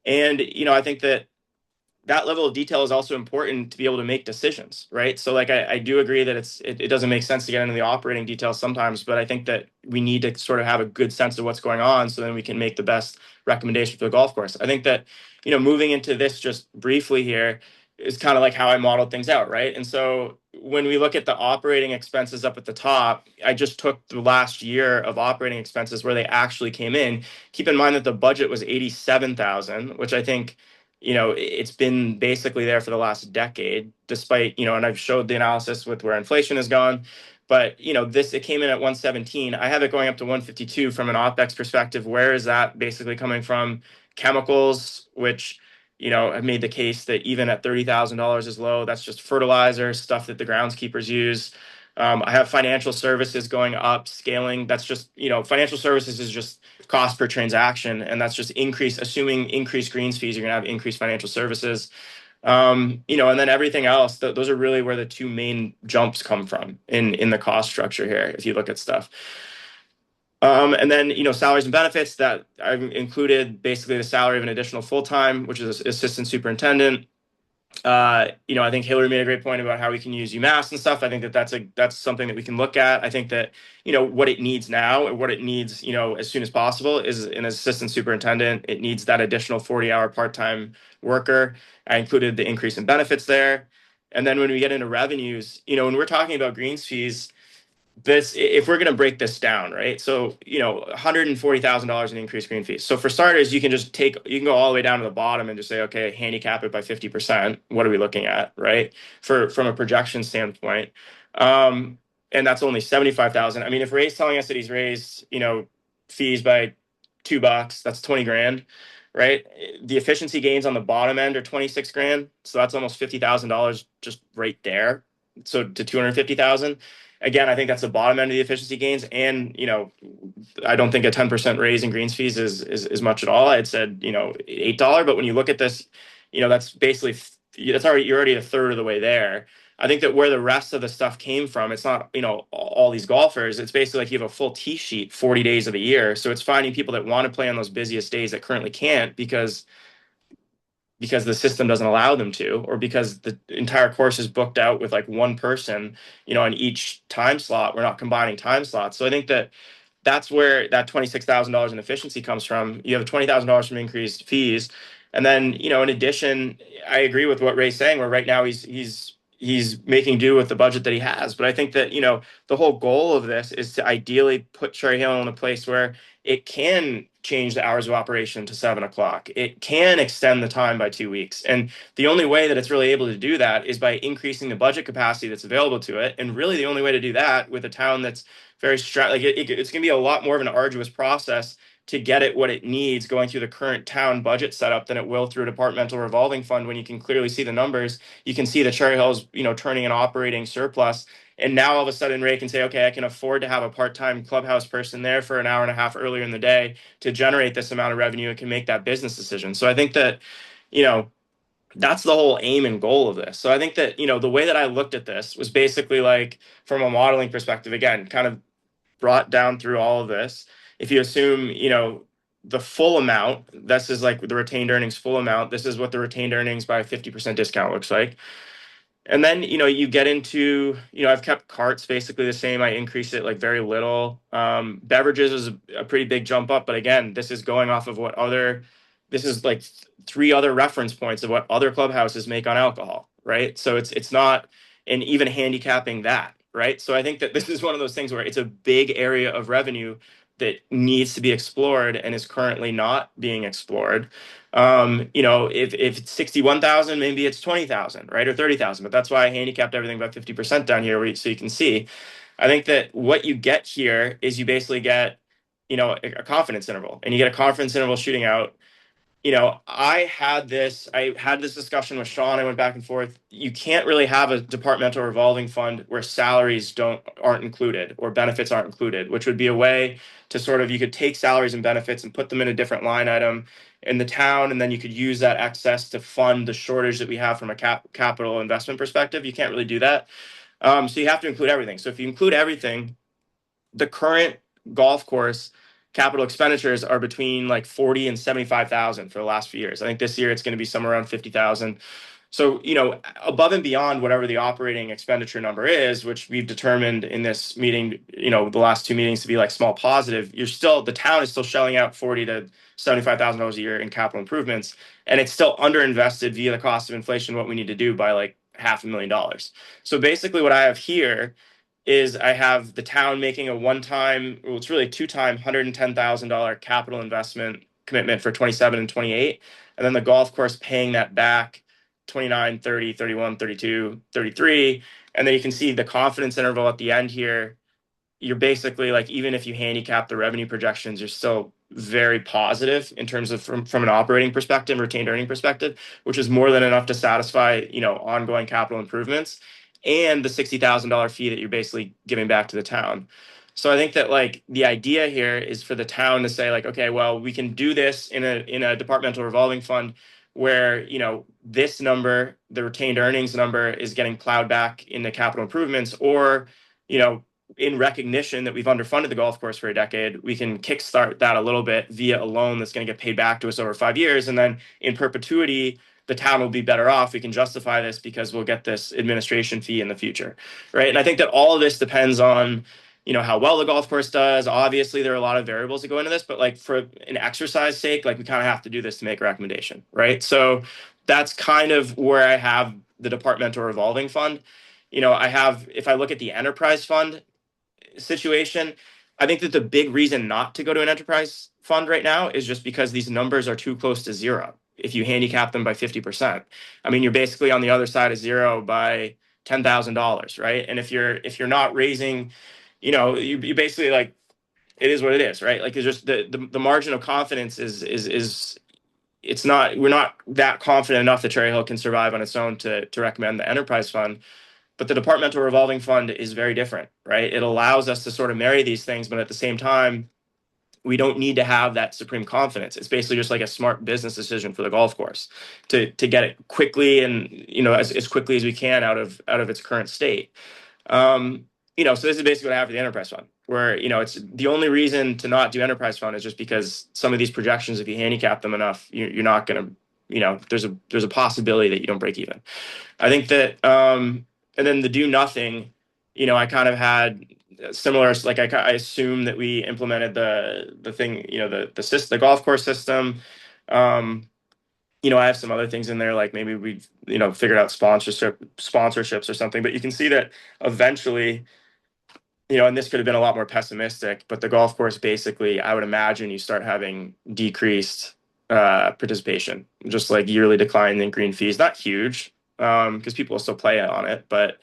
And, I think that level of detail is also important to be able to make decisions, right? So like, I do agree that it doesn't make sense to get into the operating details sometimes, but I think that we need to sort of have a good sense of what's going on so then we can make the best recommendation for the golf course. I think that, moving into this just briefly here is kind of like how I modeled things out, right? And so when we look at the operating expenses up at the top, I just took the last year of operating expenses where they actually came in. Keep in mind that the budget was 87,000, which I think, it's been basically there for the last decade, despite, and I've showed the analysis with where inflation has gone. But, it came in at 117. I have it going up to 152 from an OpEx perspective. Where is that basically coming from? Chemicals, which, have made the case that even at $30,000 is low. That's just fertilizer, stuff that the groundskeepers use. I have financial services going up, scaling. That's just, financial services is just cost per transaction. And that's just assuming increased greens fees, you're going to have increased financial services. And then everything else, those are really where the two main jumps come from in the cost structure here, if you look at stuff. And then, salaries and benefits, that I've included basically the salary of an additional full-time, which is assistant superintendent. I think Hillary made a great point about how we can use UMass and stuff. I think that's something that we can look at. I think that, what it needs now and what it needs, as soon as possible is an assistant superintendent. It needs that additional 40-hour part-time worker. I included the increase in benefits there. And then when we get into revenues, when we're talking about greens fees, if we're going to break this down, right? So, $140,000 in increased green fees. So for starters, you can go all the way down to the bottom and just say, okay, handicap it by 50%. What are we looking at, right? From a projection standpoint. And that's only 75,000. I mean, if Ray's telling us that he's raised, fees by $2, that's 20 grand, right? The efficiency gains on the bottom end are 26 grand. So that's almost $50,000 just right there. So to 250,000. Again, I think that's the bottom end of the efficiency gains. And, I don't think a 10% raise in greens fees is much at all. I had said, $8. But when you look at this, that's basically, you're already a third of the way there. I think that where the rest of the stuff came from, it's not, all these golfers. It's basically like you have a full tee sheet 40 days of the year. So it's finding people that want to play on those busiest days that currently can't because the system doesn't allow them to, or because the entire course is booked out with like one person, on each time slot. We're not combining time slots. So I think that's where that $26,000 in efficiency comes from. You have $20,000 from increased fees. And then, in addition, I agree with what Ray's saying, where right now he's making do with the budget that he has. But I think that, the whole goal of this is to ideally put Cherry Hill in a place where it can change the hours of operation to 7:00. It can extend the time by 2 weeks. And the only way that it's really able to do that is by increasing the budget capacity that's available to it. And really the only way to do that with a town that's it's going to be a lot more of an arduous process to get it what it needs going through the current town budget setup than it will through a departmental revolving fund. When you can clearly see the numbers, you can see that Cherry Hill's, turning an operating surplus. And now all of a sudden Ray can say, okay, I can afford to have a part-time clubhouse person there for an hour and a half earlier in the day to generate this amount of revenue and can make that business decision. So I think that, that's the whole aim and goal of this. So I think that, the way that I looked at this was basically like from a modeling perspective, again, kind of brought down through all of this. If you assume, the full amount, this is like the retained earnings full amount. This is what the retained earnings by a 50% discount looks like. And then, you get into, I've kept carts basically the same. I increased it like very little. Beverages is a pretty big jump up. But again, this is going off of this is like 3 other reference points of what other clubhouses make on alcohol, right? So it's not, and even handicapping that, right? So I think that this is one of those things where it's a big area of revenue that needs to be explored and is currently not being explored. If it's 61,000, maybe it's 20,000, right? Or 30,000, but that's why I handicapped everything by 50% down here so you can see. I think that what you get here is you basically get, a confidence interval, and you get a confidence interval shooting out. I had this discussion with Sean. I went back and forth. You can't really have a departmental revolving fund where salaries aren't included or benefits aren't included, which would be a way to sort of, you could take salaries and benefits and put them in a different line item in the town, and then you could use that excess to fund the shortage that we have from a capital investment perspective. You can't really do that. So you have to include everything. So if you include everything, the current golf course capital expenditures are between like 40 and 75,000 for the last few years. I think this year it's going to be somewhere around 50,000. So, above and beyond whatever the operating expenditure number is, which we've determined in this meeting, the last 2 meetings to be like small positive, the town is still shelling out $40,000 to $75,000 a year in capital improvements. And it's still underinvested via the cost of inflation, what we need to do by like $500,000. So basically what I have here is I have the town making a one-time, well, it's really 2-time $110,000 capital investment commitment for 27 and 28. And then the golf course paying that back 29, 30, 31, 32, 33. And then you can see the confidence interval at the end here. You're basically like, even if you handicap the revenue projections, you're still very positive in terms of from an operating perspective, retained earning perspective, which is more than enough to satisfy, ongoing capital improvements and the $60,000 fee that you're basically giving back to the town. So I think that like the idea here is for the town to say like, okay, well, we can do this in a departmental revolving fund where, this number, the retained earnings number, is getting plowed back into capital improvements, or, in recognition that we've underfunded the golf course for a decade, we can kickstart that a little bit via a loan that's going to get paid back to us over 5 years. And then in perpetuity, the town will be better off. We can justify this because we'll get this administration fee in the future, right? And I think that all of this depends on, how well the golf course does. Obviously, there are a lot of variables that go into this, but like for an exercise sake, like we kind of have to do this to make a recommendation, right? So that's kind of where I have the departmental revolving fund. If I look at the enterprise fund situation, I think that the big reason not to go to an enterprise fund right now is just because these numbers are too close to zero. If you handicap them by 50%, I mean, you're basically on the other side of zero by $10,000, right? And if you're not raising, you basically like, it is what it is, right? Like it's just the margin of confidence is it's not, we're not that confident enough that Cherry Hill can survive on its own to recommend the enterprise fund. But the departmental revolving fund is very different, right? It allows us to sort of marry these things, but at the same time, we don't need to have that supreme confidence. It's basically just like a smart business decision for the golf course to get it quickly and, as quickly as we can out of its current state. So this is basically what I have for the enterprise fund, where, it's the only reason to not do enterprise fund is just because some of these projections, if you handicap them enough, you're not going to, there's a possibility that you don't break even. I think that, and then the do nothing, I kind of had similar, like I assume that we implemented the thing, the golf course system. I have some other things in there, like maybe we've, figured out sponsorships or something, but you can see that eventually, and this could have been a lot more pessimistic, but the golf course, basically, I would imagine you start having decreased participation, just like yearly decline in green fees, not huge, because people will still play on it, but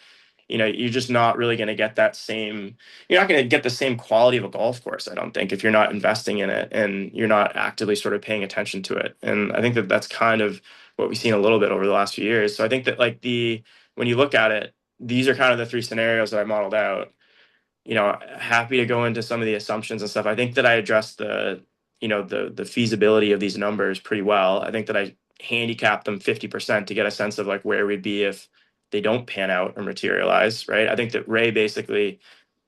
you're just not really going to get you're not going to get the same quality of a golf course, I don't think, if you're not investing in it and you're not actively sort of paying attention to it. And I think that that's kind of what we've seen a little bit over the last few years. So I think that when you look at it, these are kind of the three scenarios that I modeled out. Happy to go into some of the assumptions and stuff. I think that I addressed the feasibility of these numbers pretty well. I think that I handicapped them 50% to get a sense of like where we'd be if they don't pan out or materialize, right? I think that Ray basically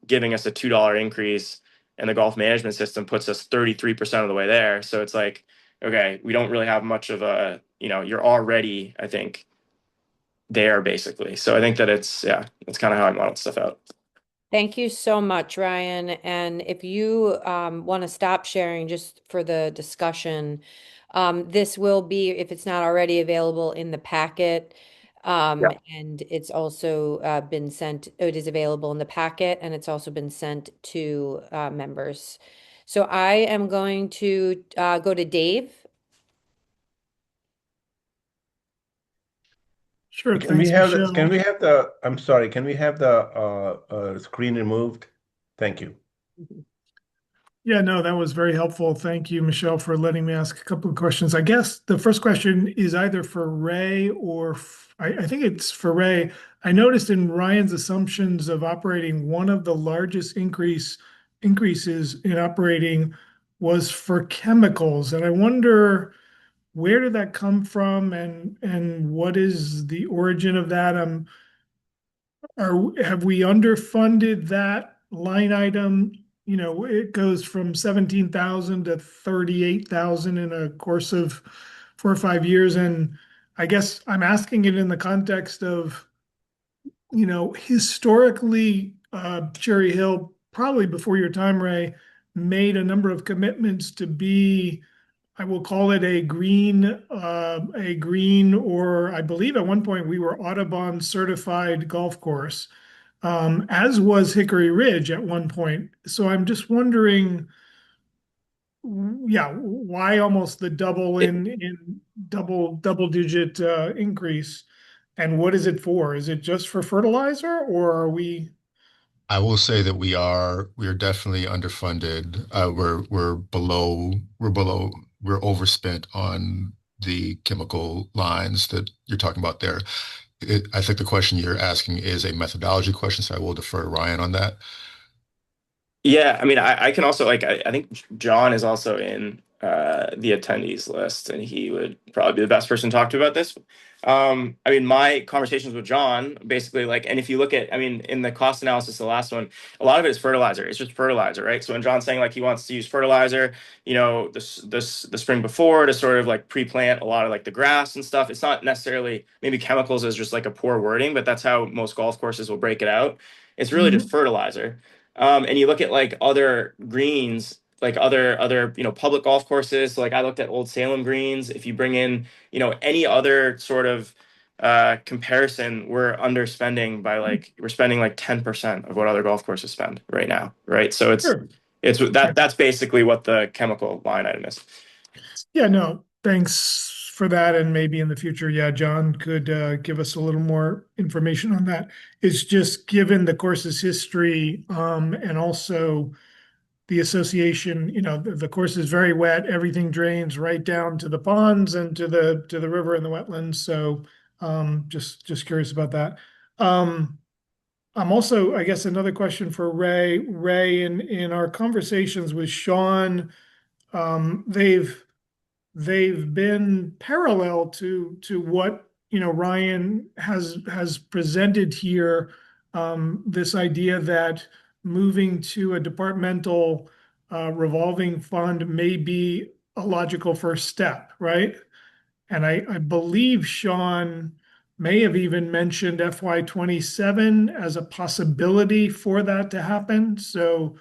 giving us a $2 increase and the golf management system puts us 33% of the way there. So it's like, okay, we don't really have much of you're already, I think, there basically. So I think that that's kind of how I modeled stuff out. Thank you so much, Ryan. And if you want to stop sharing just for the discussion, this will be, if it's not already available in the packet, and it's also been sent, it is available in the packet, and it's also been sent to members. So I am going to go to Dave. Sure. Can we Thanks, have Michelle. can we have the, I'm sorry, can we have the screen removed? Thank you. Yeah, no, that was very helpful. Thank you, Michelle, for letting me ask a couple of questions. I guess the first question is either for Ray or I think it's for Ray. I noticed in Ryan's assumptions of operating, one of the largest increases in operating was for chemicals. And I wonder, where did that come from and what is the origin of that? Have we underfunded that line item? It goes from 17,000 to 38,000 in a course of 4 or 5 years. And I guess I'm asking it in the context of, historically, Cherry Hill, probably before your time, Ray, made a number of commitments to be, I will call it a green, or I believe at one point we were Audubon certified golf course, as was Hickory Ridge at one point. So I'm just wondering, why almost the double in double digit increase, and what is it for? Is it just for fertilizer, or are we? I will say that we are definitely underfunded. We're overspent on the chemical lines that you're talking about there. I think the question you're asking is a methodology question, so I will defer to Ryan on that. Yeah, I mean, I can also I think John is also in the attendees list, and he would probably be the best person to talk to about this. I mean, my conversations with John basically and if you look at, I mean, in the cost analysis, the last one, a lot of it is fertilizer. It's just fertilizer, right? So when John's saying he wants to use fertilizer, the spring before to sort of pre-plant a lot of the grass and stuff, it's not necessarily, maybe chemicals is just a poor wording, but that's how most golf courses will break it out. It's really just fertilizer. And you look at other greens, other public golf courses. So I looked at Old Salem greens. If you bring in any other sort of comparison, we're underspending by we're spending 10% of what other golf courses spend right now, right? So it's that's basically what the chemical line item is. Yeah, no, thanks for that. And maybe in the future, John could give us a little more information on that. It's just given the course's history, and also the association, the course is very wet. Everything drains right down to the ponds and to the river and the wetlands. So just curious about that. I'm also, I guess, another question for Ray. Ray, in our conversations with Sean, they've been parallel to what Ryan has presented here. This idea that moving to a departmental revolving fund may be a logical first step, right? And I believe Sean may have even mentioned FY27 as a possibility for that to happen. So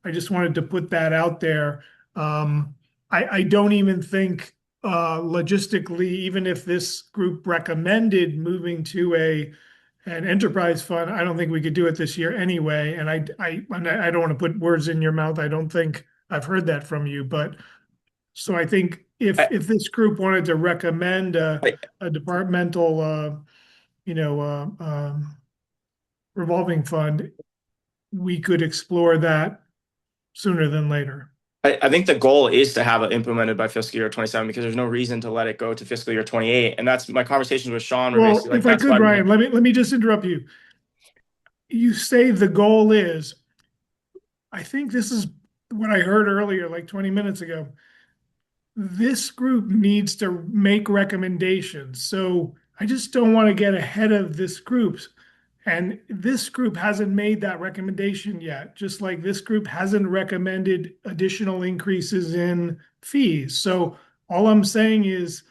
I just wanted to put that out there. I don't even think logistically, even if this group recommended moving to an enterprise fund, I don't think we could do it this year anyway. And I don't want to put words in your mouth. I don't think I've heard that from you. But so I think if this group wanted to recommend a departmental, revolving fund, we could explore that sooner than later. I think the goal is to have it implemented by fiscal year 27 because there's no reason to let it go to fiscal year 28. And that's my conversations with Sean were Well, basically like, if I that's could, why Ryan, let me just interrupt you. You say the goal is, I think this is what I heard earlier, like 20 minutes ago. This group needs to make recommendations. So I just don't want to get ahead of this group. And this group hasn't made that recommendation yet, just like this group hasn't recommended additional increases in fees. So all I'm saying is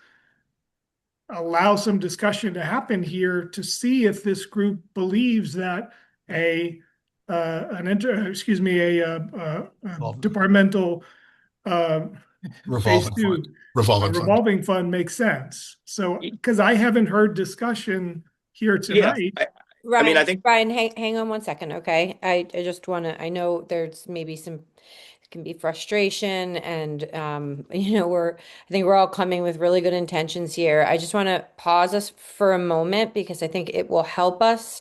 allow some discussion to happen here to see if this group believes that a departmental phase Revolving two fund. Revolving fund. revolving fund makes sense. So because I haven't heard discussion here yeah. tonight. I mean, Ryan, I think Ryan, hang on one second, okay? I just want to, I know there's maybe some, can be frustration and, I think we're all coming with really good intentions here. I just want to pause us for a moment because I think it will help us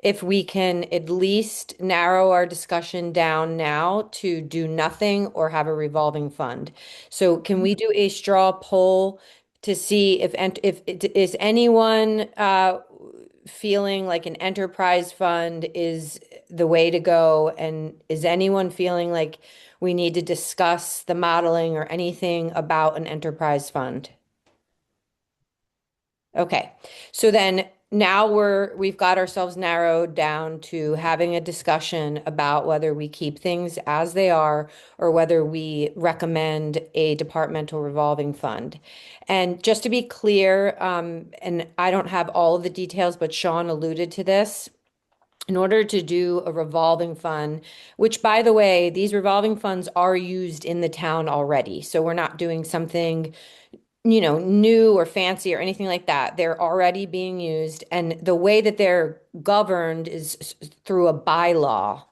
if we can at least narrow our discussion down now to do nothing or have a revolving fund. So can we do a straw poll to see if is anyone feeling like an enterprise fund is the way to go? And is anyone feeling like we need to discuss the modeling or anything about an enterprise fund? Okay, so then now we've got ourselves narrowed down to having a discussion about whether we keep things as they are or whether we recommend a departmental revolving fund. And just to be clear, and I don't have all of the details, but Sean alluded to this. In order to do a revolving fund, which by the way, these revolving funds are used in the town already. So we're not doing something new or fancy or anything like that. They're already being used. And the way that they're governed is through a bylaw.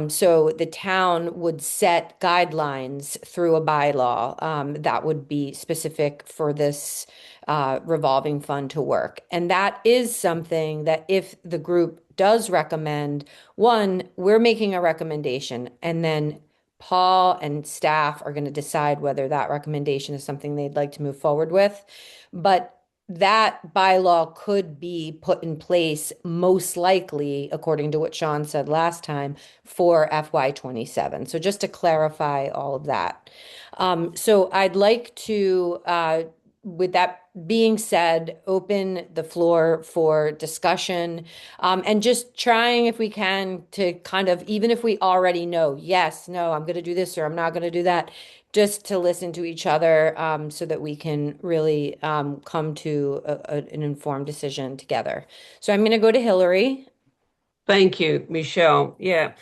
So the town would set guidelines through a bylaw that would be specific for this revolving fund to work. And that is something that if the group does recommend, one, we're making a recommendation, and then Paul and staff are going to decide whether that recommendation is something they'd like to move forward with. But that bylaw could be put in place most likely, according to what Sean said last time, for FY27. So just to clarify all of that. So I'd like to, with that being said, open the floor for discussion and just trying, if we can, to kind of, even if we already know, yes, no, I'm going to do this or I'm not going to do that, just to listen to each other so that we can really come to an informed decision together. So I'm going to go to Hillary. Thank you, Michelle. Yeah.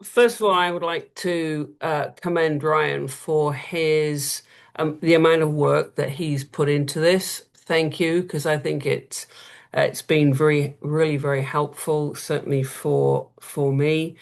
First of all, I would like to commend Ryan for his the amount of work that he's put into this. Thank you, because I think it's been really very helpful, certainly for me,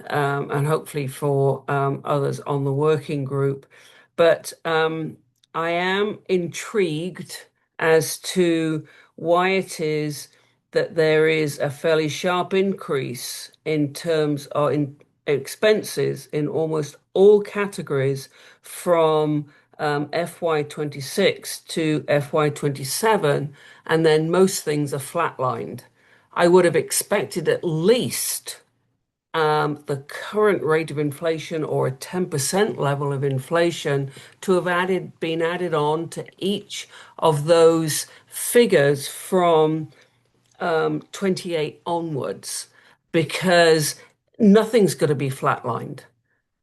and hopefully for others on the working group. But I am intrigued as to why it is that there is a fairly sharp increase in terms of in expenses in almost all categories from FY26 to FY27, and then most things are flatlined. I would have expected at least the current rate of inflation or a 10% level of inflation to have been added on to each of those figures from 28 onwards, because nothing's going to be flatlined.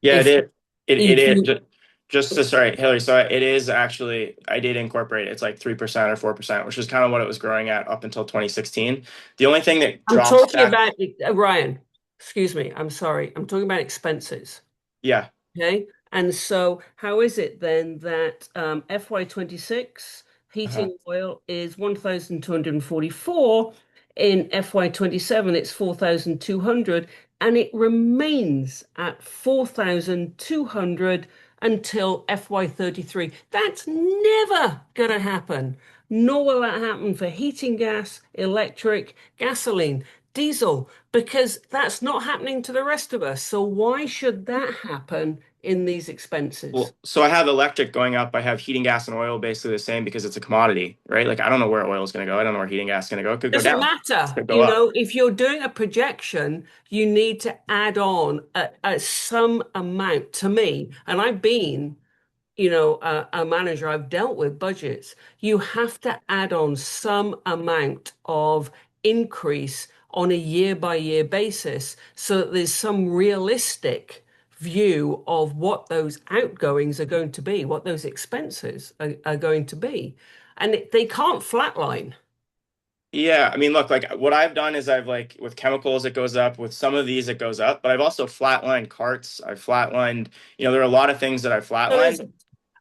Yeah, If it is. you, Just to, sorry, Hillary. So it is actually, I did incorporate it. It's like 3% or 4%, which is kind of what it was growing at up until 2016. The only thing that I'm drops talking back, about Ryan, excuse me, I'm sorry. I'm talking about expenses. yeah. Okay. And so how is it then that FY26 heating oil is 1,244, in FY27 it's 4,200, and it remains at 4,200 until FY33. That's never going to happen. Nor will that happen for heating gas, electric, gasoline. diesel, because that's not happening to the rest of us. So why should that happen in these expenses? Well, so I have electric going up. I have heating, gas, and oil basically the same because it's a commodity, right? Like I don't know where oil is going to go. I don't know where heating gas is going to go. It could go Doesn't down. It matter. could go up. If you're doing a projection, you need to add on some amount to me. And I've been, a manager, I've dealt with budgets. You have to add on some amount of increase on a year by year basis so that there's some realistic view of what those outgoings are going to be, what those expenses are going to be. And they can't flatline. Yeah, I mean, look, like what I've done is I've like with chemicals it goes up, with some of these it goes up, but I've also flatlined carts. I've flatlined, there are a lot of things that I've So flatlined.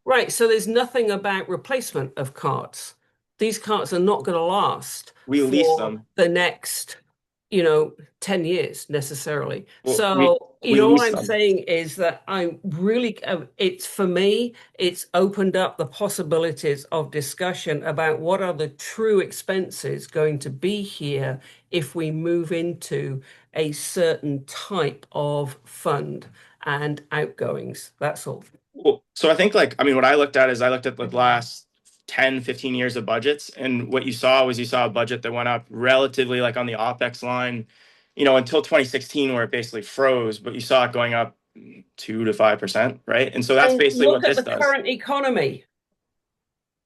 right, so there's nothing about replacement of carts. These carts are not going to last We lease for them. the next, 10 years necessarily. Well, So, we what lease I'm them. saying is that I really, it's for me, it's opened up the possibilities of discussion about what are the true expenses going to be here if we move into a certain type of fund and outgoings. That's all. Well, so I think like, I mean, what I looked at is I looked at the last 10, 15 years of budgets. And what you saw was you saw a budget that went up relatively like on the OpEx line, until 2016, where it basically froze, but you saw it going up 2 to 5%, right? And so that's And basically look what at this the does. current economy.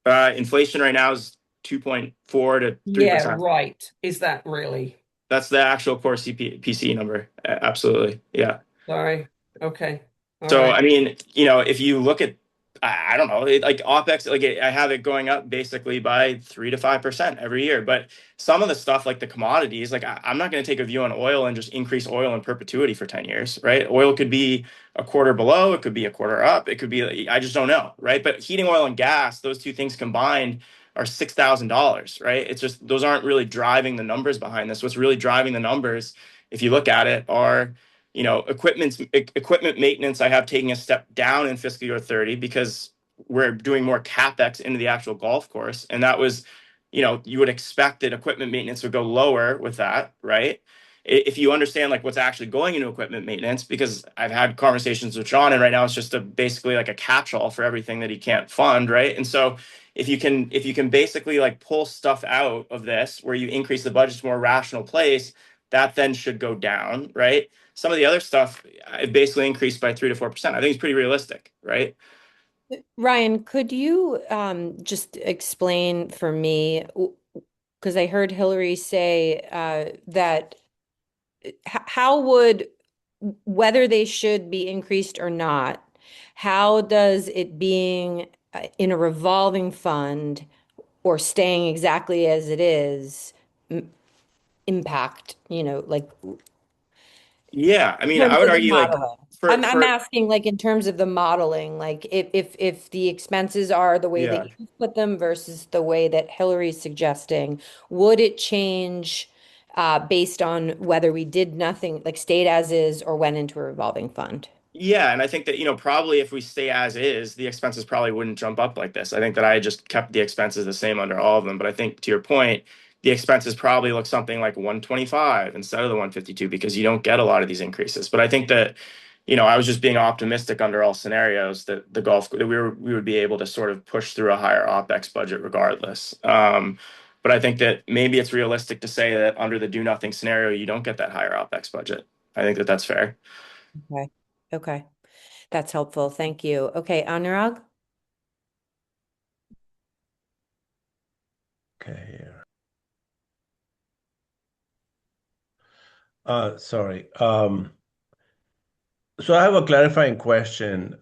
Inflation right now is 2.4 to 3%. Yeah, right. Is that really? That's the actual core PC number. Absolutely. Yeah. Sorry. Okay. All So, right. I mean, if you look at, I don't know, like OpEx, like I have it going up basically by 3 to 5% every year. But some of the stuff like the commodities, like I'm not going to take a view on oil and just increase oil in perpetuity for 10 years, right? Oil could be a quarter below, it could be a quarter up, it could be, I just don't know, right? But heating oil and gas, those two things combined are $6,000, right? It's just, those aren't really driving the numbers behind this. What's really driving the numbers, if you look at it, are equipment maintenance. I have taken a step down in fiscal year 30 because we're doing more capex into the actual golf course, and that was, you would expect that equipment maintenance would go lower with that, right? If you understand like what's actually going into equipment maintenance, because I've had conversations with Sean, and right now it's just basically like a catch-all for everything that he can't fund, right? And so if you can basically like pull stuff out of this where you increase the budget to a more rational place, that then should go down, right? Some of the other stuff it basically increased by 3 to 4%. I think it's pretty realistic, right? Ryan, could you just explain for me, because I heard Hillary say that how would, whether they should be increased or not, how does it being in a revolving fund or staying exactly as it is impact, like Yeah, I mean, terms I would of the argue like modeling? for I'm asking like in terms of the modeling, like if the expenses are the way yeah. that you put them versus the way that Hillary's suggesting, would it change based on whether we did nothing, like stayed as is or went into a revolving fund? Yeah, and I think that, probably if we stay as is, the expenses probably wouldn't jump up like this. I think that I just kept the expenses the same under all of them. But I think to your point, the expenses probably look something like 125 instead of the 152 because you don't get a lot of these increases. But I think that, I was just being optimistic under all scenarios that that we would be able to sort of push through a higher OpEx budget regardless. But I think that maybe it's realistic to say that under the do nothing scenario, you don't get that higher OpEx budget. I think that that's fair. Okay. Okay. That's helpful. Thank you. Okay, Anurag? Okay, sorry. So I have a clarifying question,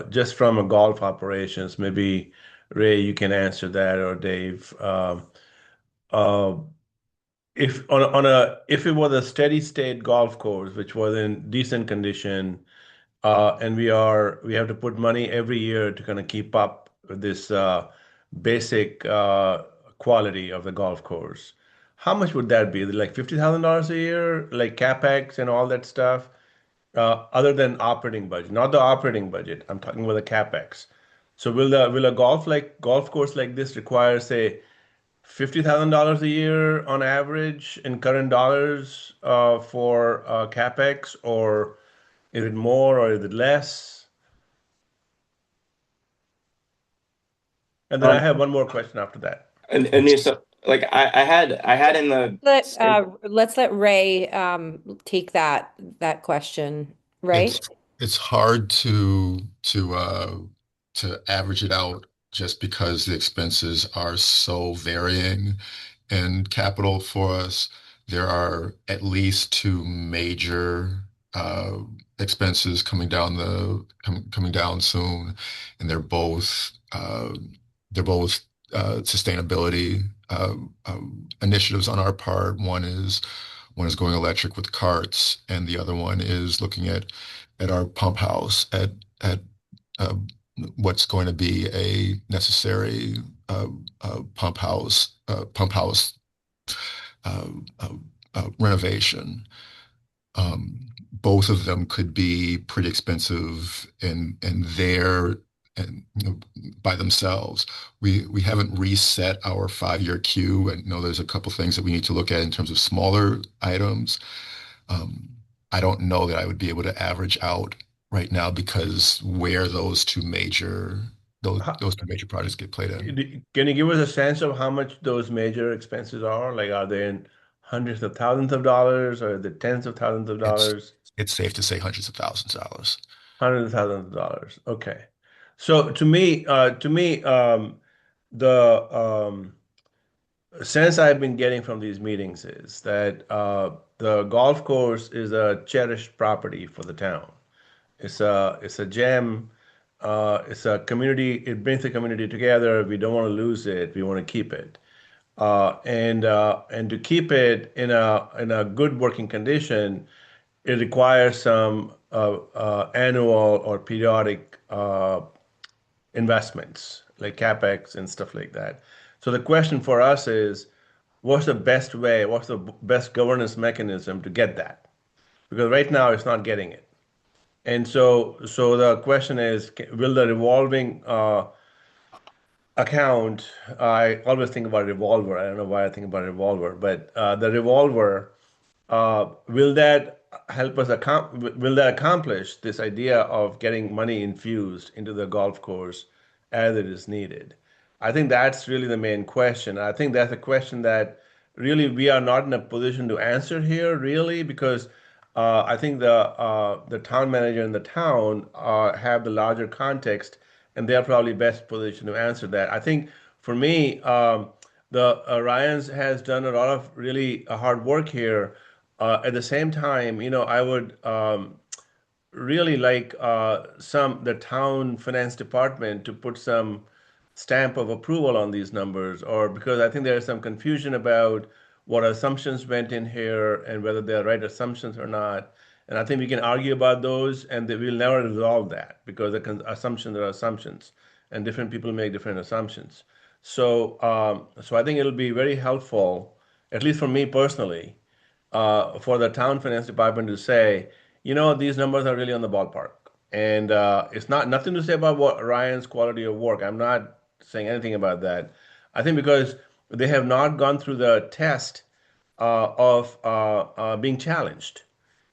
just from a golf operations. Maybe Ray, you can answer that, or Dave. Uh, if it was a steady state golf course, which was in decent condition, and we have to put money every year to kind of keep up with this basic quality of the golf course. How much would that be? Like $50,000 a year, like capex and all that stuff, other than operating budget, not the operating budget. I'm talking about the capex. So will a golf course like this require say $50,000 a year on average in current dollars for CapEx, or is it more or is it less? And then I have one more question after that. And so like I had in the Let's let Ray take that question. Ray? It's hard to average it out just because the expenses are so varying in capital for us. There are at least two major expenses coming down soon, and they're both sustainability initiatives on our part. One is going electric with carts, and the other one is looking at our pump house at uh, what's going to be a necessary pump house uh, uh, renovation. Both of them could be pretty expensive and by themselves. We haven't reset our 5-year queue, and know there's a couple things that we need to look at in terms of smaller items. Um, I don't know that I would be able to average out right now because where those two major projects get played in. Can you give us a sense of how much those major expenses are? Like, are they in hundreds of thousands of dollars, or the tens of thousands of It's dollars? it's safe to say hundreds of thousands of dollars. Hundreds of thousands of dollars. Okay. So to me, the sense I've been getting from these meetings is that the golf course is a cherished property for the town. It's a gem. It's a community. It brings the community together. We don't want to lose it. We want to keep it. And to keep it in a good working condition, it requires some annual or periodic investments like CapEx and stuff like that. So the question for us is, what's the best way? What's the best governance mechanism to get that? Because right now it's not getting it. And so the question is, will the revolving account, I always think about revolver. I don't know why I think about revolver, but the revolver, will that help us will that accomplish this idea of getting money infused into the golf course as it is needed? I think that's really the main question. I think that's a question that really we are not in a position to answer here, really, because I think the town manager and the town have the larger context, and they're probably best positioned to answer that. I think for me, the Ryan's has done a lot of really hard work here. At the same time, I would really like the town finance department to put some stamp of approval on these numbers, or because I think there is some confusion about what assumptions went in here and whether they're right assumptions or not. And I think we can argue about those, and we'll never resolve that because assumptions are assumptions, and different people make different assumptions. So I think it'll be very helpful, at least for me personally, for the town finance department to say, these numbers are really on the ballpark. And it's not nothing to say about what Ryan's quality of work. I'm not saying anything about that. I think because they have not gone through the test of being challenged.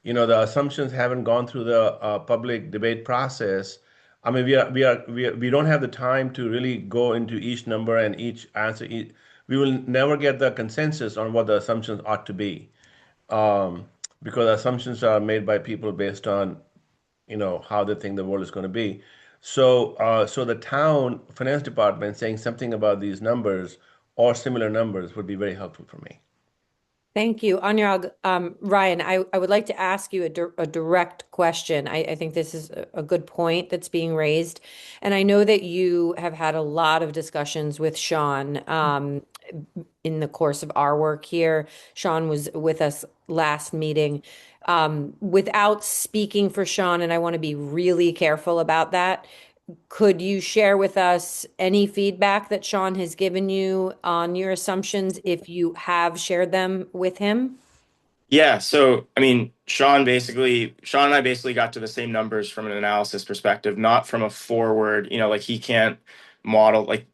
The assumptions haven't gone through the public debate process. I mean, we don't have the time to really go into each number and each answer. We will never get the consensus on what the assumptions ought to be, um, because assumptions are made by people based on how they think the world is going to be. So the town finance department saying something about these numbers or similar numbers would be very helpful for me. Thank you, Anurag. Ryan, I would like to ask you a direct question. I think this is a good point that's being raised. And I know that you have had a lot of discussions with Sean in the course of our work here. Sean was with us last meeting. Without speaking for Sean, and I want to be really careful about that, could you share with us any feedback that Sean has given you on your assumptions if you have shared them with him? Yeah, so I mean, Sean and I basically got to the same numbers from an analysis perspective, not from a forward, like he can't model, like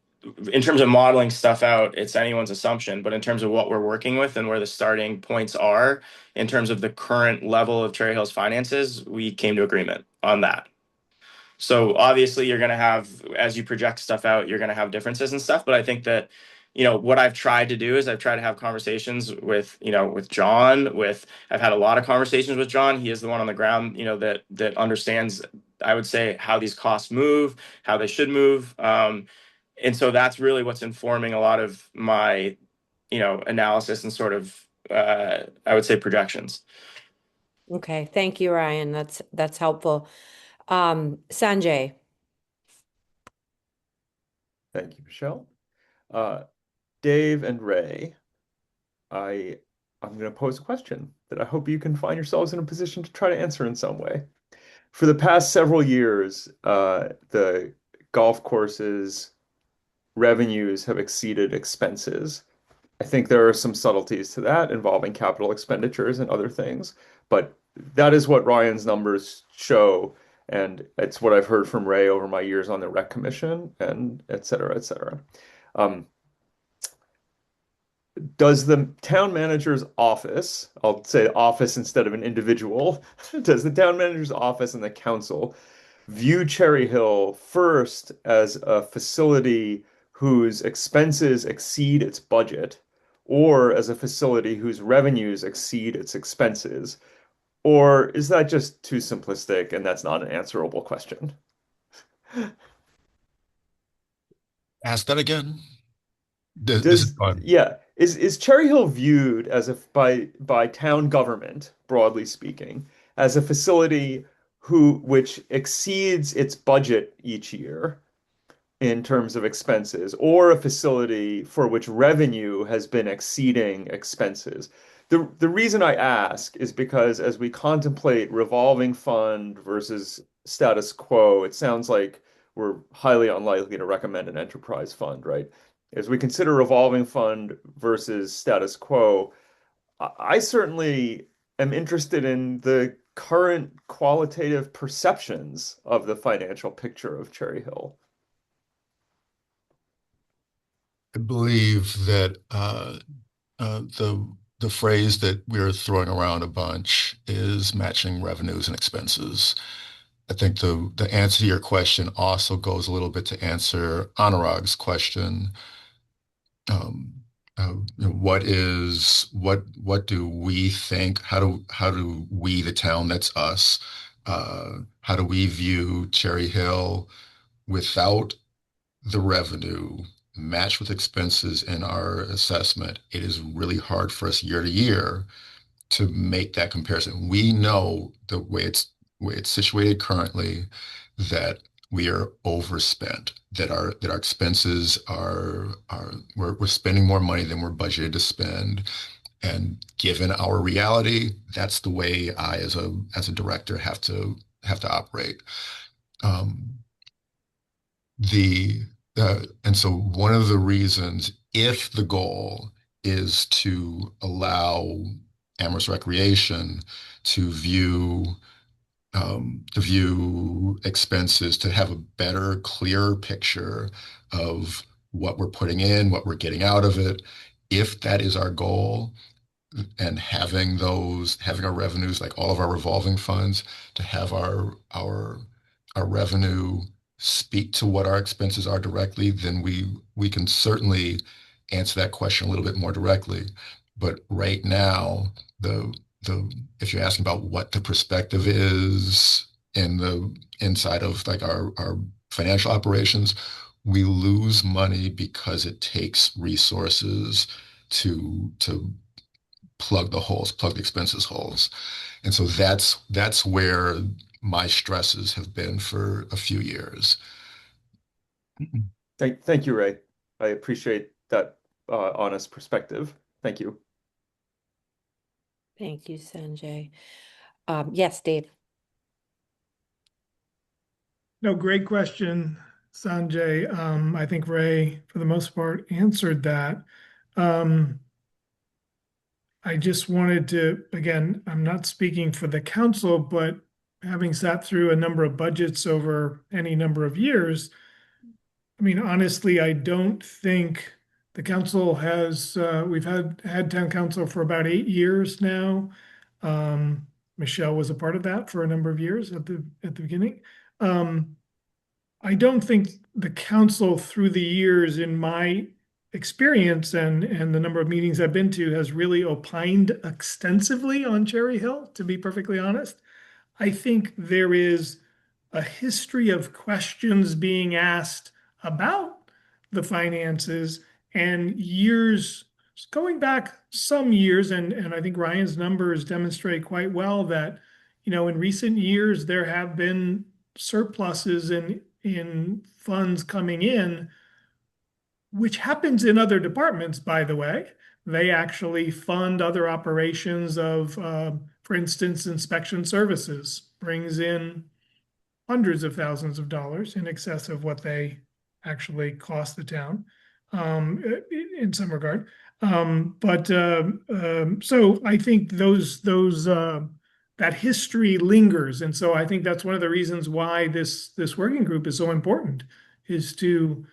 in terms of modeling stuff out, it's anyone's assumption. But in terms of what we're working with and where the starting points are, in terms of the current level of Cherry Hill's finances, we came to agreement on that. So obviously you're going to have, as you project stuff out, you're going to have differences and stuff. But I think that, what I've tried to do is I've tried to have conversations with, with John, I've had a lot of conversations with John. He is the one on the ground, that understands, I would say, how these costs move, how they should move. And so that's really what's informing a lot of my, analysis and sort of, I would say, projections. Okay, thank you, Ryan. That's helpful. Sanjay. Thank you, Michelle. Dave and Ray, I'm going to pose a question that I hope you can find yourselves in a position to try to answer in some way. For the past several years, the golf courses' revenues have exceeded expenses. I think there are some subtleties to that involving capital expenditures and other things, but that is what Ryan's numbers show, and it's what I've heard from Ray over my years on the Rec Commission, and et cetera, et cetera. Does the town manager's office, I'll say office instead of an individual, does the town manager's office and the council view Cherry Hill first as a facility whose expenses exceed its budget, or as a facility whose revenues exceed its expenses? Or is that just too simplistic and that's not an answerable question? Ask that again. This is fun. Yeah. Is Cherry Hill viewed as by town government, broadly speaking, as a facility which exceeds its budget each year in terms of expenses, or a facility for which revenue has been exceeding expenses? The reason I ask is because as we contemplate revolving fund versus status quo, it sounds like we're highly unlikely to recommend an enterprise fund, right? As we consider revolving fund versus status quo, I certainly am interested in the current qualitative perceptions of the financial picture of Cherry Hill. I believe that the phrase that we're throwing around a bunch is matching revenues and expenses. I think the answer to your question also goes a little bit to answer Anurag's question. What do we think? How do we, the town, that's us, how do we view Cherry Hill without the revenue matched with expenses in our assessment? It is really hard for us year to year to make that comparison. We know the way it's situated currently, that we are overspent, that our expenses we're spending more money than we're budgeted to spend. And given our reality, that's the way I, as a director, have to operate. And so one of the reasons, if the goal is to allow Amherst Recreation to view expenses, to have a better, clearer picture of what we're putting in, what we're getting out of it, if that is our goal, and having our revenues, like all of our revolving funds, to have our revenue speak to what our expenses are directly, then we can certainly answer that question a little bit more directly. But right now, if you're asking about what the perspective is inside of like our financial operations, we lose money because it takes resources to plug the expenses holes. And so that's where my stresses have been for a few years. Thank you, Ray. I appreciate that honest perspective. Thank you. Thank you, Sanjay. Yes, Dave. No, great question, Sanjay. I think Ray, for the most part, answered that. I just wanted to, again, I'm not speaking for the council, but having sat through a number of budgets over any number of years, I mean, honestly, I don't think the council has, we've had town council for about 8 years now. Michelle was a part of that for a number of years at the beginning. I don't think the council through the years, in my experience and the number of meetings I've been to, has really opined extensively on Cherry Hill, to be perfectly honest. I think there is a history of questions being asked about the finances, and years going back some years, and I think Ryan's numbers demonstrate quite well that, in recent years there have been surpluses in funds coming in, which happens in other departments, by the way. They actually fund other operations of, for instance, inspection services brings in hundreds of thousands of dollars in excess of what they actually cost the town, in some regard. So I think that history lingers, and so I think that's one of the reasons why this working group is so important, is to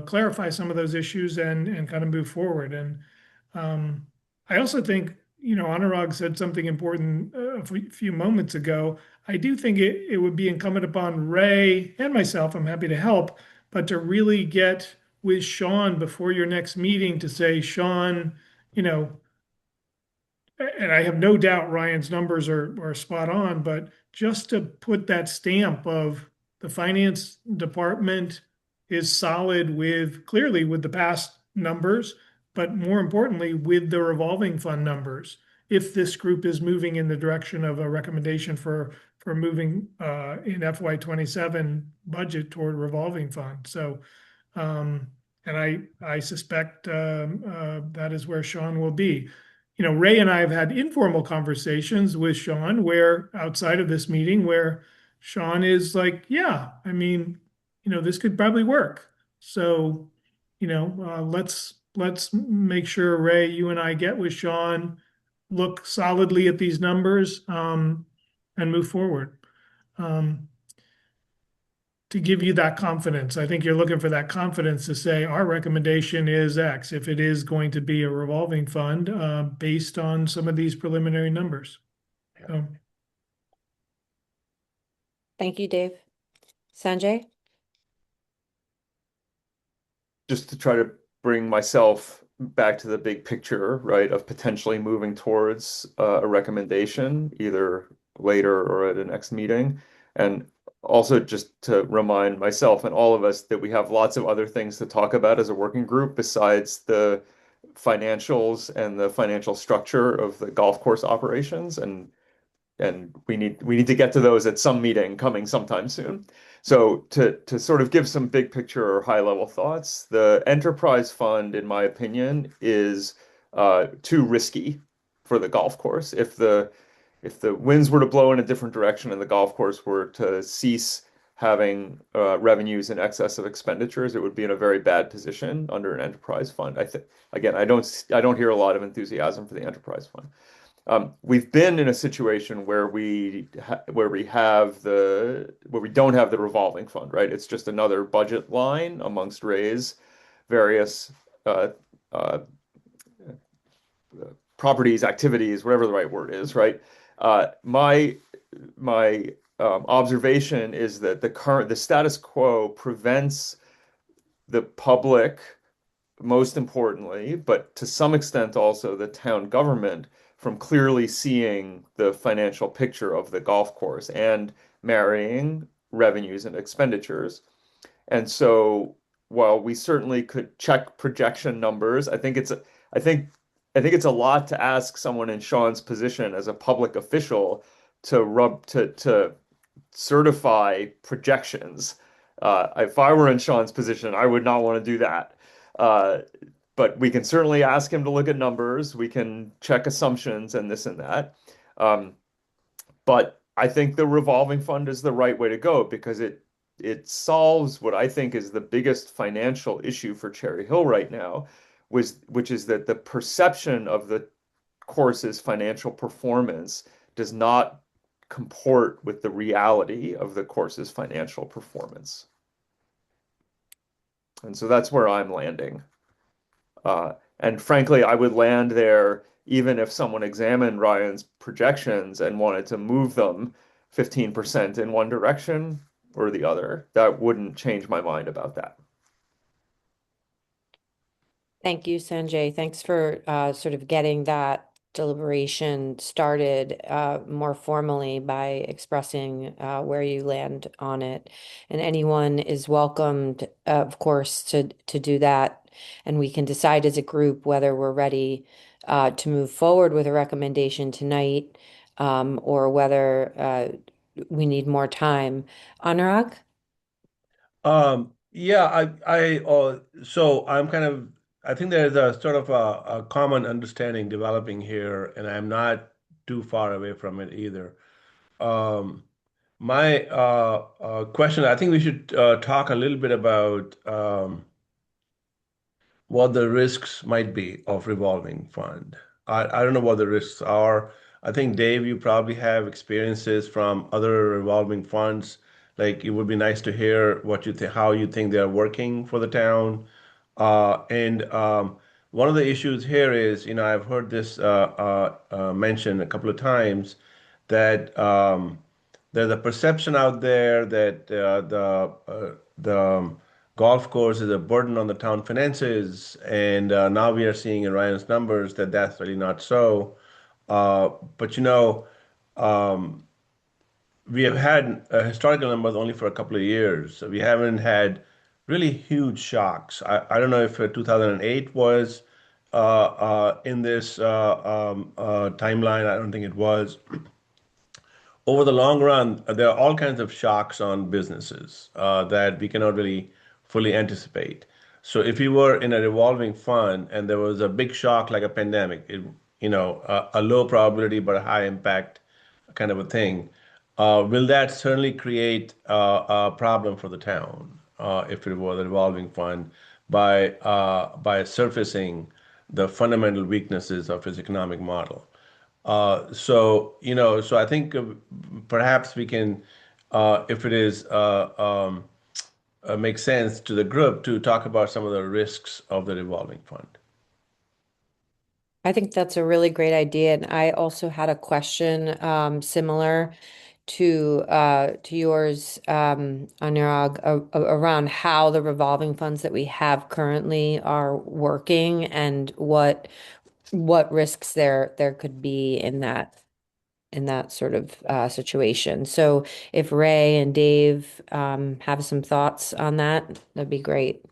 clarify some of those issues and kind of move forward. And I also think, Anurag said something important a few moments ago. I do think it would be incumbent upon Ray and myself, I'm happy to help, but to really get with Sean before your next meeting to say, Sean, and I have no doubt Ryan's numbers are spot on, but just to put that stamp of the finance department is solid clearly with the past numbers, but more importantly, with the revolving fund numbers. If this group is moving in the direction of a recommendation for moving in FY27 budget toward revolving fund. So, and I suspect that is where Sean will be. Ray and I have had informal conversations with Sean where outside of this meeting where Sean is like, yeah, I mean, this could probably work. So, let's make sure, Ray, you and I get with Sean, look solidly at these numbers, and move forward. To give you that confidence. I think you're looking for that confidence to say our recommendation is X if it is going to be a revolving fund based on some of these preliminary numbers. So. Thank you, Dave. Sanjay? Just to try to bring myself back to the big picture, right, of potentially moving towards a recommendation either later or at a next meeting. And also just to remind myself and all of us that we have lots of other things to talk about as a working group besides the financials and the financial structure of the golf course operations. And we need to get to those at some meeting coming sometime soon. So to sort of give some big picture or high level thoughts, the enterprise fund, in my opinion, is too risky for the golf course. If the winds were to blow in a different direction and the golf course were to cease having revenues in excess of expenditures, it would be in a very bad position under an enterprise fund. Again, I don't hear a lot of enthusiasm for the enterprise fund. We've been in a situation where we don't have the revolving fund, right? It's just another budget line amongst Ray's various properties, activities, whatever the right word is, right? My observation is that the status quo prevents the public, most importantly, but to some extent also the town government, from clearly seeing the financial picture of the golf course and marrying revenues and expenditures. And so while we certainly could check projection numbers, I think it's a lot to ask someone in Sean's position as a public official to certify projections. If I were in Sean's position, I would not want to do that. But we can certainly ask him to look at numbers. We can check assumptions and this and that. But I think the revolving fund is the right way to go because it solves what I think is the biggest financial issue for Cherry Hill right now, which is that the perception of the course's financial performance does not comport with the reality of the course's financial performance. And so that's where I'm landing. And frankly, I would land there even if someone examined Ryan's projections and wanted to move them 15% in one direction or the other. That wouldn't change my mind about that. Thank you, Sanjay. Thanks for sort of getting that deliberation started more formally by expressing where you land on it. And anyone is welcomed, of course, to do that. And we can decide as a group whether we're ready to move forward with a recommendation tonight or whether we need more time. Anurag? Yeah, so I'm kind of, I think there's a sort of a common understanding developing here, and I'm not too far away from it either. Um, my question, I think we should talk a little bit about what the risks might be of revolving fund. I don't know what the risks are. I think, Dave, you probably have experiences from other revolving funds. Like, it would be nice to hear what you think, how you think they're working for the town. And one of the issues here is, I've heard this mentioned a couple of times that there's a perception out there that the golf course is a burden on the town finances, and now we are seeing in Ryan's numbers that that's really not so. But um, we have had historical numbers only for a couple of years. So we haven't had really huge shocks. I don't know if 2008 was in this timeline. I don't think it was. Over the long run, there are all kinds of shocks on businesses that we cannot really fully anticipate. So if we were in a revolving fund and there was a big shock like a pandemic, a low probability but a high impact kind of a thing, will that certainly create a problem for the town if it was a revolving fund by surfacing the fundamental weaknesses of its economic model? So I think perhaps we can, if it is makes sense to the group to talk about some of the risks of the revolving fund. I think that's a really great idea. And I also had a question similar to yours, Anurag, around how the revolving funds that we have currently are working and what risks there could be in that sort of situation. So if Ray and Dave have some thoughts on that, that'd be great.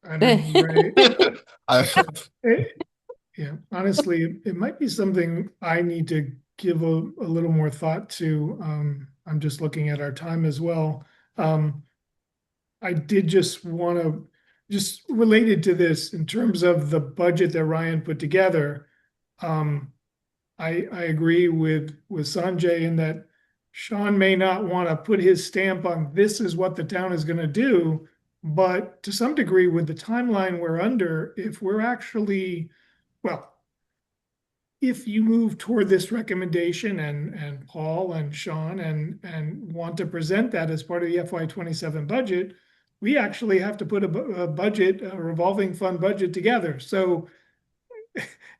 I don't know, Ray. I, Yeah, honestly, it might be something I need to give a little more thought to. I'm just looking at our time as well. I did just want to, just related to this in terms of the budget that Ryan put together. I agree with Sanjay in that Sean may not want to put his stamp on this is what the town is going to do, but to some degree, with the timeline we're under, if we're actually, well, if you move toward this recommendation and Paul and Sean and want to present that as part of the FY27 budget, we actually have to put a budget, a revolving fund budget together. So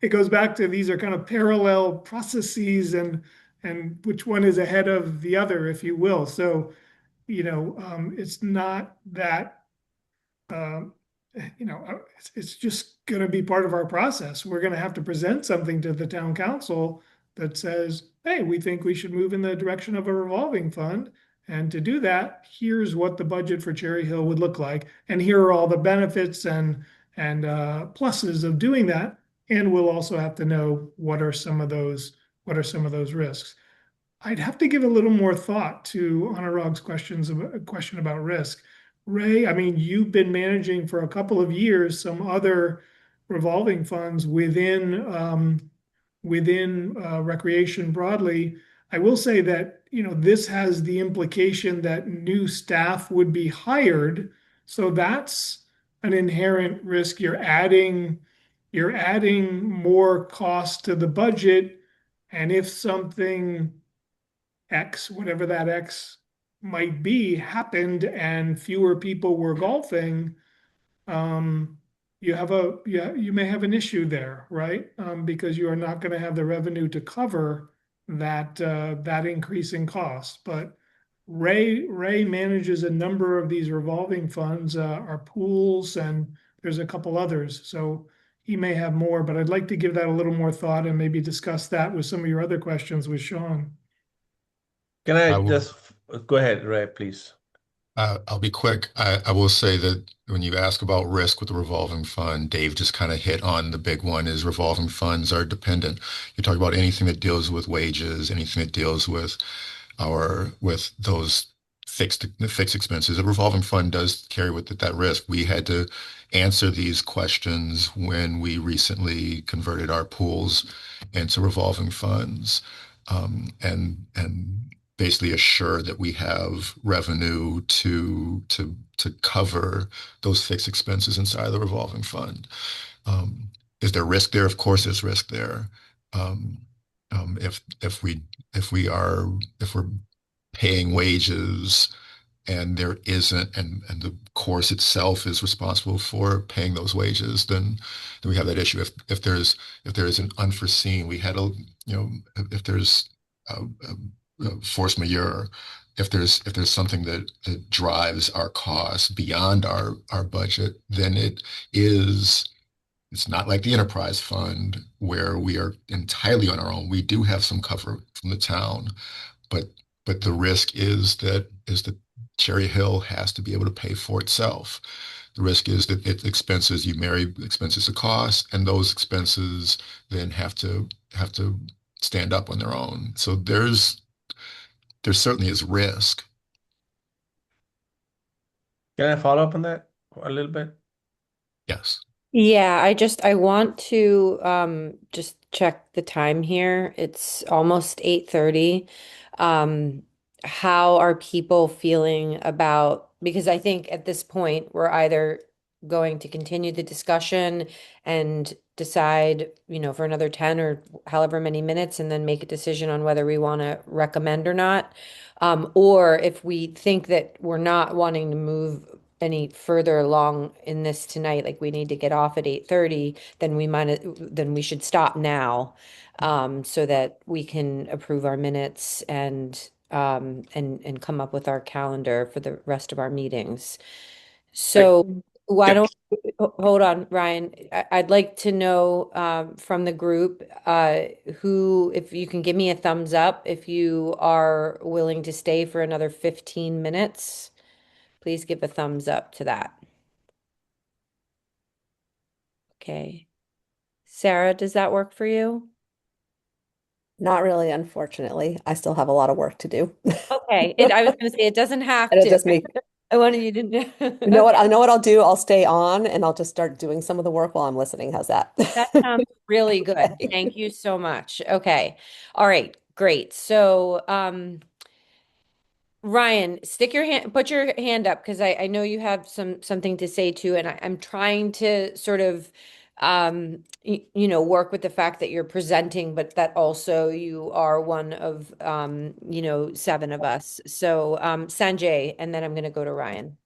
it goes back to these are kind of parallel processes and which one is ahead of the other, if you will. So, it's not that it's just going to be part of our process. We're going to have to present something to the town council that says, hey, we think we should move in the direction of a revolving fund. And to do that, here's what the budget for Cherry Hill would look like. And here are all the benefits and pluses of doing that. And we'll also have to know what are some of those risks. I'd have to give a little more thought to Anurag's question about risk. Ray, I mean, you've been managing for a couple of years some other revolving funds within recreation broadly. I will say that this has the implication that new staff would be hired, so that's an inherent risk. You're adding more cost to the budget. And if something X, whatever that X might be, happened and fewer people were golfing, you may have an issue there, right? Because you are not going to have the revenue to cover that increase in cost. But Ray manages a number of these revolving funds, our pools, and there's a couple others. So he may have more, but I'd like to give that a little more thought and maybe discuss that with some of your other questions with Sean. Can I I will, just go ahead, Ray, please? I'll be quick. I will say that when you ask about risk with the revolving fund, Dave just kind of hit on the big one is revolving funds are dependent. You talk about anything that deals with wages, anything that deals with those fixed expenses. A revolving fund does carry with it that risk. We had to answer these questions when we recently converted our pools into revolving funds, and basically assure that we have revenue to cover those fixed expenses inside of the revolving fund. Is there risk there? Of course, there's risk there. If we're paying wages and there isn't, and the course itself is responsible for paying those wages, then we have that issue. If there is an unforeseen, if there's force majeure, if there's something that drives our costs beyond our budget, then it's not like the enterprise fund where we are entirely on our own. We do have some cover from the town, but the risk is that Cherry Hill has to be able to pay for itself. The risk is that it's expenses, you marry expenses to cost, and those expenses then have to stand up on their own. So there certainly is risk. Can I follow up on that a little bit? Yes. Yeah, I want to just check the time here. It's almost 8:30. How are people feeling about, because I think at this point we're either going to continue the discussion and decide, for another 10 or however many minutes and then make a decision on whether we want to recommend or not. Or if we think that we're not wanting to move any further along in this tonight, like we need to get off at 8:30, then we should stop now, so that we can approve our minutes and come up with our calendar for the rest of our meetings. So why don't, hold on, Ryan, I'd like to know from the group if you can give me a thumbs up if you are willing to stay for another 15 minutes. Please give a thumbs up to that. Okay. Sarah, does that work for you? Not really, unfortunately. I still have a lot of work to do. Okay. I was going to say it doesn't have And it to. does make, I wanted you to know. you know what? I know what I'll do. I'll stay on and I'll just start doing some of the work while I'm listening. How's that? That sounds really good. Okay. Thank you so much. Okay. All right. Great. So, Ryan, put your hand up because I know you have something to say too, and I'm trying to sort of work with the fact that you're presenting, but that also you are one of 7 of us. So Sanjay, and then I'm going to go to Ryan.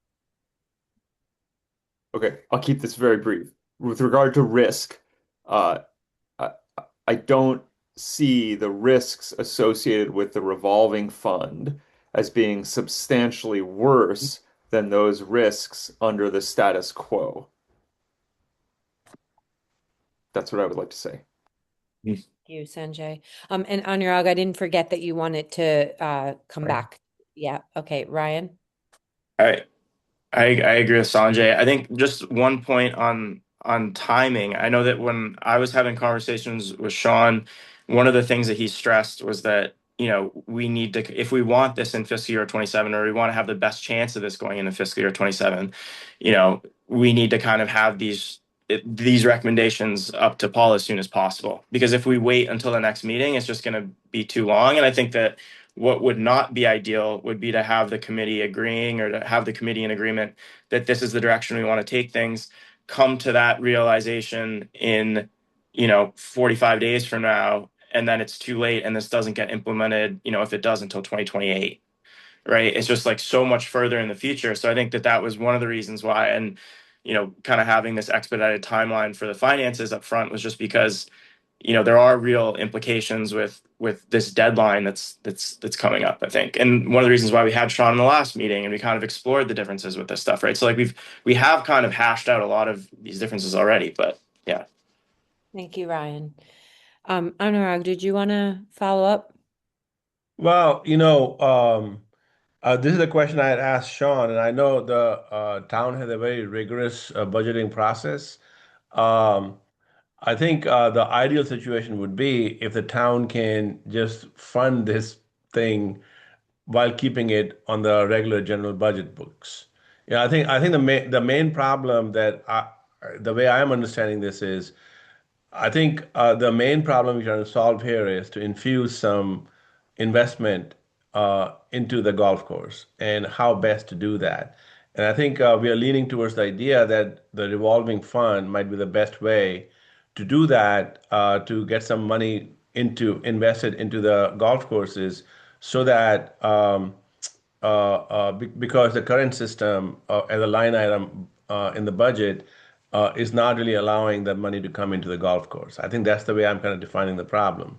Okay, I'll keep this very brief. With regard to risk, I don't see the risks associated with the revolving fund as being substantially worse than those risks under the status quo. That's what I would like to say. Thank you, Sanjay. And Anurag, I didn't forget that you wanted to come back. Yeah. Okay, Ryan. I agree with Sanjay. I think just one point on timing. I know that when I was having conversations with Sean, one of the things that he stressed was that, we need to, if we want this in fiscal year 27, or we want to have the best chance of this going into fiscal year 27, we need to kind of have these recommendations up to Paul as soon as possible. Because if we wait until the next meeting, it's just going to be too long. And I think that What would not be ideal would be to have the committee agreeing, or to have the committee in agreement that this is the direction we want to take things, come to that realization in, 45 days from now, and then it's too late and this doesn't get implemented, if it does, until 2028. Right? It's just like so much further in the future. So I think that that was one of the reasons why, and kind of having this expedited timeline for the finances up front was just because there are real implications with this deadline that's coming up, I think. And one of the reasons why we had Sean in the last meeting and we kind of explored the differences with this stuff, right? So like we have kind of hashed out a lot of these differences already, but yeah. Thank you, Ryan. Anurag, did you want to follow up? Well, this is a question I had asked Sean, and I know the town has a very rigorous budgeting process. Um, I think the ideal situation would be if the town can just fund this thing while keeping it on the regular general budget books. I think the main problem the way I'm understanding this is, I think the main problem we're trying to solve here is to infuse some investment into the golf course and how best to do that. And I think we are leaning towards the idea that the revolving fund might be the best way to do that, to get some money invested into the golf courses so that because the current system as a line item in the budget is not really allowing that money to come into the golf course. I think that's the way I'm kind of defining the problem.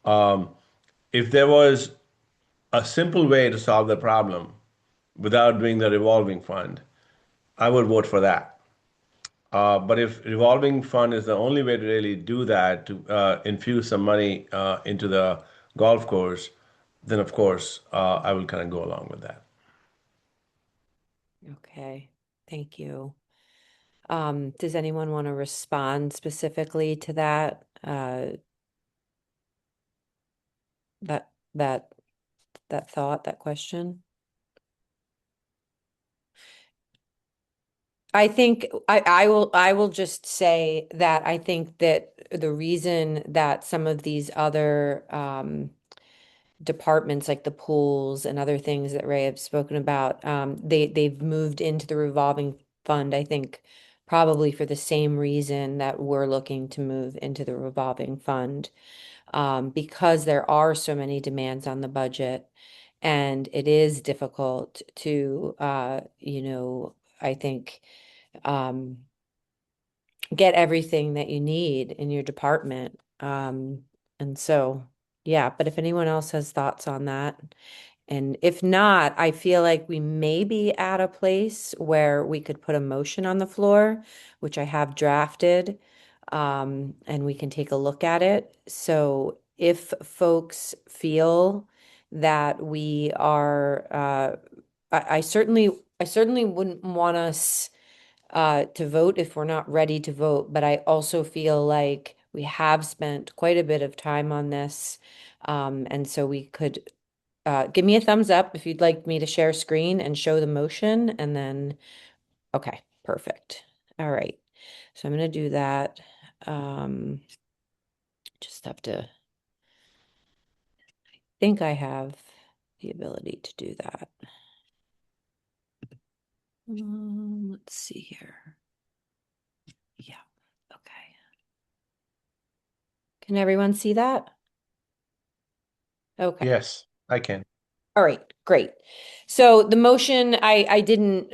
Um, if there was a simple way to solve the problem without doing the revolving fund, I would vote for that. But if revolving fund is the only way to really do that, to infuse some money into the golf course, then of course I will kind of go along with that. Okay, thank you. Does anyone want to respond specifically to that? That that that thought, that question? I think I will just say that I think that the reason that some of these other departments like the pools and other things that Ray have spoken about, they've moved into the revolving fund, I think probably for the same reason that we're looking to move into the revolving fund, because there are so many demands on the budget and it is difficult to, I think, get everything that you need in your department. And so, yeah, but if anyone else has thoughts on that, and if not, I feel like we may be at a place where we could put a motion on the floor, which I have drafted, and we can take a look at it. So if folks feel that we are, I certainly wouldn't want us to vote if we're not ready to vote, but I also feel like we have spent quite a bit of time on this. And so we could give me a thumbs up if you'd like me to share screen and show the motion, and then, okay, perfect. All right. So I'm going to do that. Just have to, I think I have the ability to do that. Let's see here. Yeah, okay. Can everyone see that? Okay. Yes, I can. All right, great. So the motion, I didn't,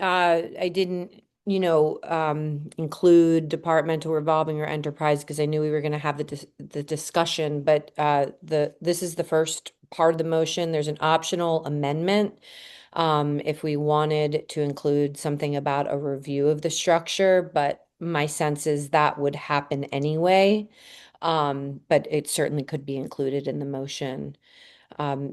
include departmental revolving or enterprise because I knew we were going to have the discussion, but this is the first part of the motion. There's an optional amendment if we wanted to include something about a review of the structure, but my sense is that would happen anyway. But it certainly could be included in the motion.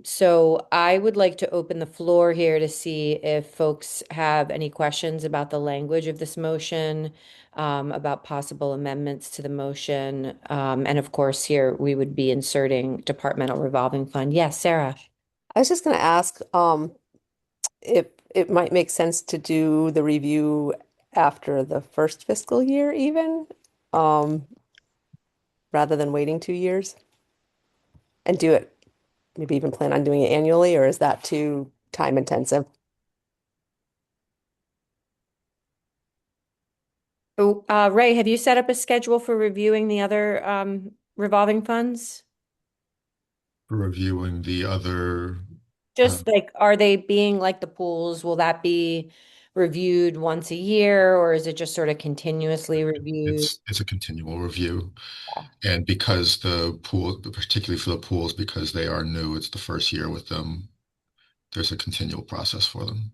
So I would like to open the floor here to see if folks have any questions about the language of this motion, about possible amendments to the motion. And of course, here we would be inserting departmental revolving fund. Yes, Sarah. I was just going to ask if it might make sense to do the review after the first fiscal year even, rather than waiting 2 years and do it maybe even plan on doing it annually, or is that too time intensive? Oh, Ray, have you set up a schedule for reviewing the other revolving funds? Reviewing the other, uh, Just like, are they being like the pools? Will that be reviewed once a year, or is it just sort of continuously reviewed? it's a continual review. And because the pool, particularly for the pools, because they are new, it's the first year with them, there's a continual process for them.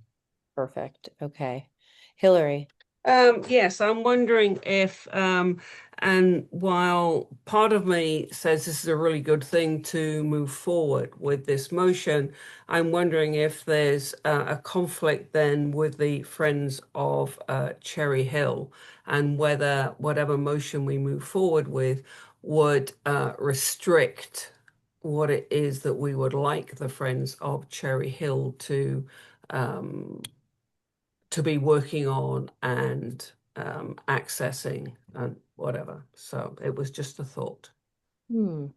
Perfect. Okay. Hillary. Yes, I'm wondering if, and while part of me says this is a really good thing to move forward with this motion, I'm wondering if there's a conflict then with the Friends of Cherry Hill, and whether whatever motion we move forward with would restrict what it is that we would like the Friends of Cherry Hill um, to be working on and accessing and whatever. So it was just a thought. Hmm.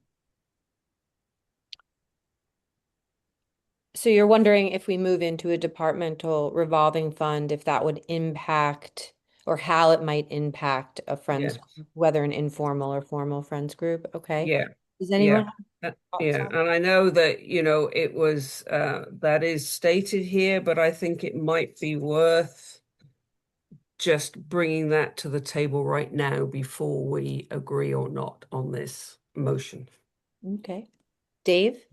So you're wondering if we move into a departmental revolving fund, if that would impact or how it might impact a friends Yes. group, whether an informal or formal friends group. Okay. Yeah. Does Yeah. anyone have thoughts Yeah. on? And I know that, it was that is stated here, but I think it might be worth just bringing that to the table right now before we agree or not on this motion. Okay. Dave?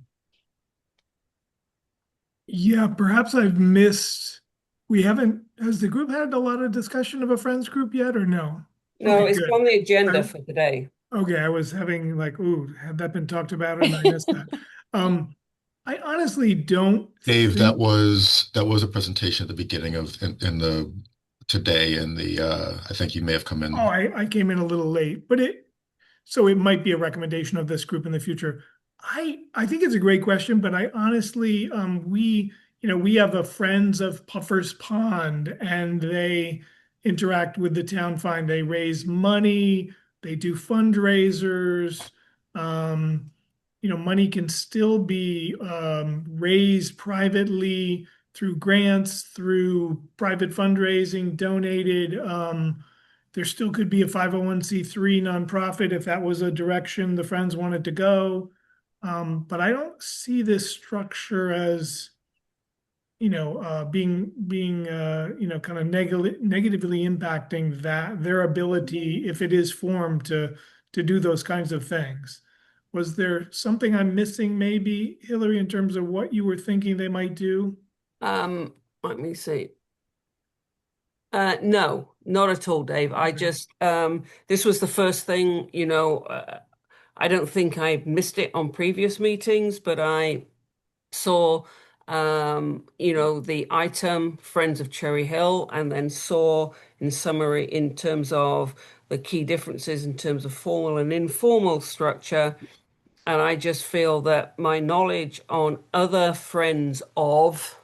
Yeah, perhaps I've missed. Has the group had a lot of discussion of a friends group yet or no? No, Okay, it's good. on the agenda I- for today. Okay, I was having like, ooh, had that been talked about and I missed that. I honestly don't Dave, think, that was a presentation at the beginning of in the today in the I think you may have come oh, in. I came in a little late, but so it might be a recommendation of this group in the future. I think it's a great question, but I honestly, we have a Friends of Puffer's Pond and they interact with the town fund. They raise money, they do fundraisers. Um, money can still be raised privately through grants, through private fundraising, donated. There still could be a 501(c)(3) nonprofit if that was a direction the Friends wanted to go. But I don't see this structure as, being kind of negatively impacting their ability, if it is formed, to do those kinds of things. Was there something I'm missing, maybe, Hillary, in terms of what you were thinking they might do? Let me see. No, not at all, Dave. I Okay. just this was the first thing, I don't think I missed it on previous meetings, but I saw the item Friends of Cherry Hill, and then saw in summary in terms of the key differences in terms of formal and informal structure. And I just feel that my knowledge on other friends of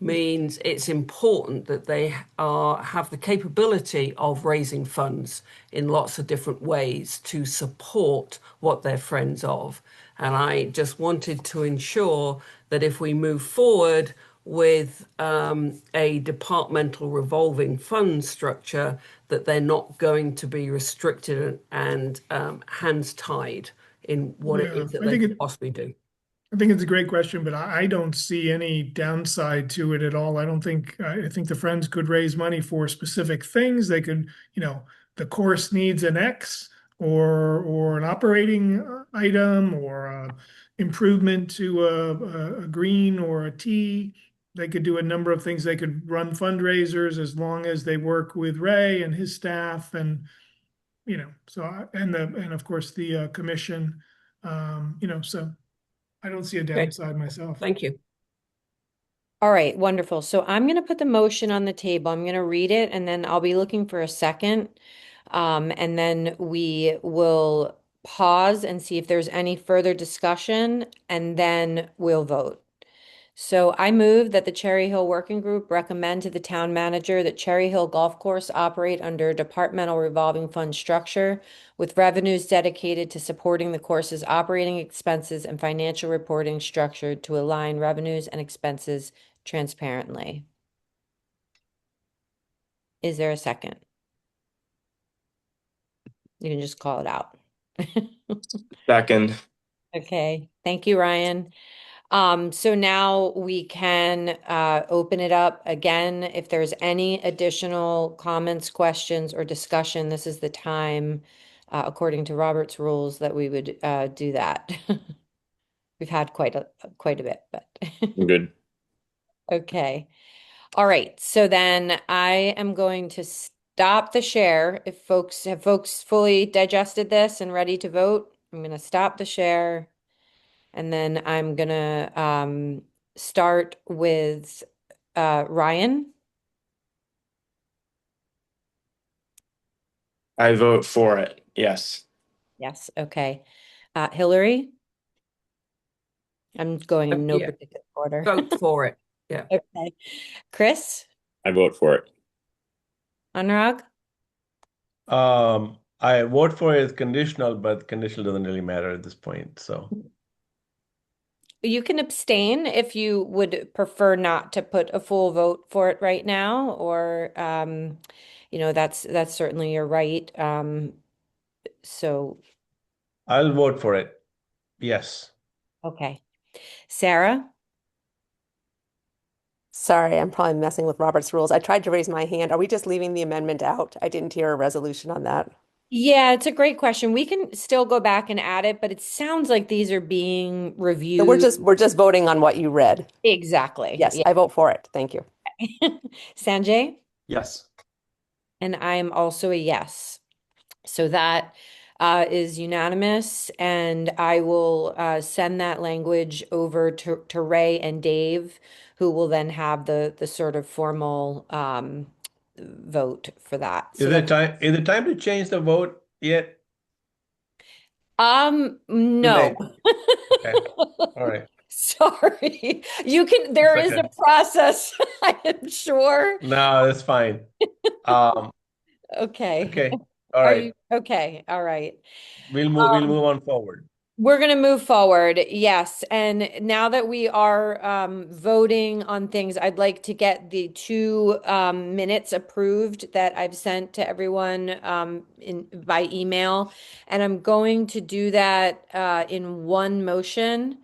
means it's important that they have the capability of raising funds in lots of different ways to support what they're friends of. And I just wanted to ensure that if we move forward with a departmental revolving fund structure, that they're not going to be restricted and hands tied in what it Yeah, is that I they think could it. possibly do. I think it's a great question, but I don't see any downside to it at all. I think the Friends could raise money for specific things. They could, the course needs an X or an operating item or improvement to a green or a T. They could do a number of things. They could run fundraisers as long as they work with Ray and his staff and, and of course the commission, so. I don't see a Okay, downside myself. thank you. All right, wonderful. So I'm going to put the motion on the table. I'm going to read it and then I'll be looking for a second. And then we will pause and see if there's any further discussion and then we'll vote. So I move that the Cherry Hill Working Group recommend to the town manager that Cherry Hill Golf Course operate under a departmental revolving fund structure with revenues dedicated to supporting the course's operating expenses and financial reporting structured to align revenues and expenses transparently. Is there a second? You can just call it out. Second. Okay, thank you, Ryan. So now we can open it up again. If there's any additional comments, questions, or discussion, this is the time, according to Robert's rules, that we would do that. We've had quite a bit, but Good. okay. All right. So then I am going to stop the share. If folks fully digested this and ready to vote, I'm going to stop the share. And then I'm gonna start with Ryan. I vote for it. Yes. Yes, okay. Hillary? I'm going in no Yeah. particular order. Vote for it. Yeah. Okay. Chris? I vote for it. Anurag? I vote for it as conditional, but conditional doesn't really matter at this point. So You can abstain if you would prefer not to put a full vote for it right now, or that's certainly your right. So I'll vote for it. Yes. okay. Sarah? Sorry, I'm probably messing with Robert's rules. I tried to raise my hand. Are we just leaving the amendment out? I didn't hear a resolution on that. Yeah, it's a great question. We can still go back and add it, but it sounds like these are being So reviewed. we're just voting on what you read. Exactly. Yes, I vote for it. Thank you. Sanjay? Yes. And I am also a yes. So that is unanimous, and I will send that language over to Ray and Dave, who will then have the sort of formal vote for that. So Is it time to change the vote yet? no. Okay. All right. Sorry. There is a process, I am sure. No, that's fine. Okay. Okay. All right. Okay. All right. We'll move on forward. We're going to move forward. Yes. And now that we are voting on things, I'd like to get the 2 minutes approved that I've sent to everyone by email. And I'm going to do that in one motion,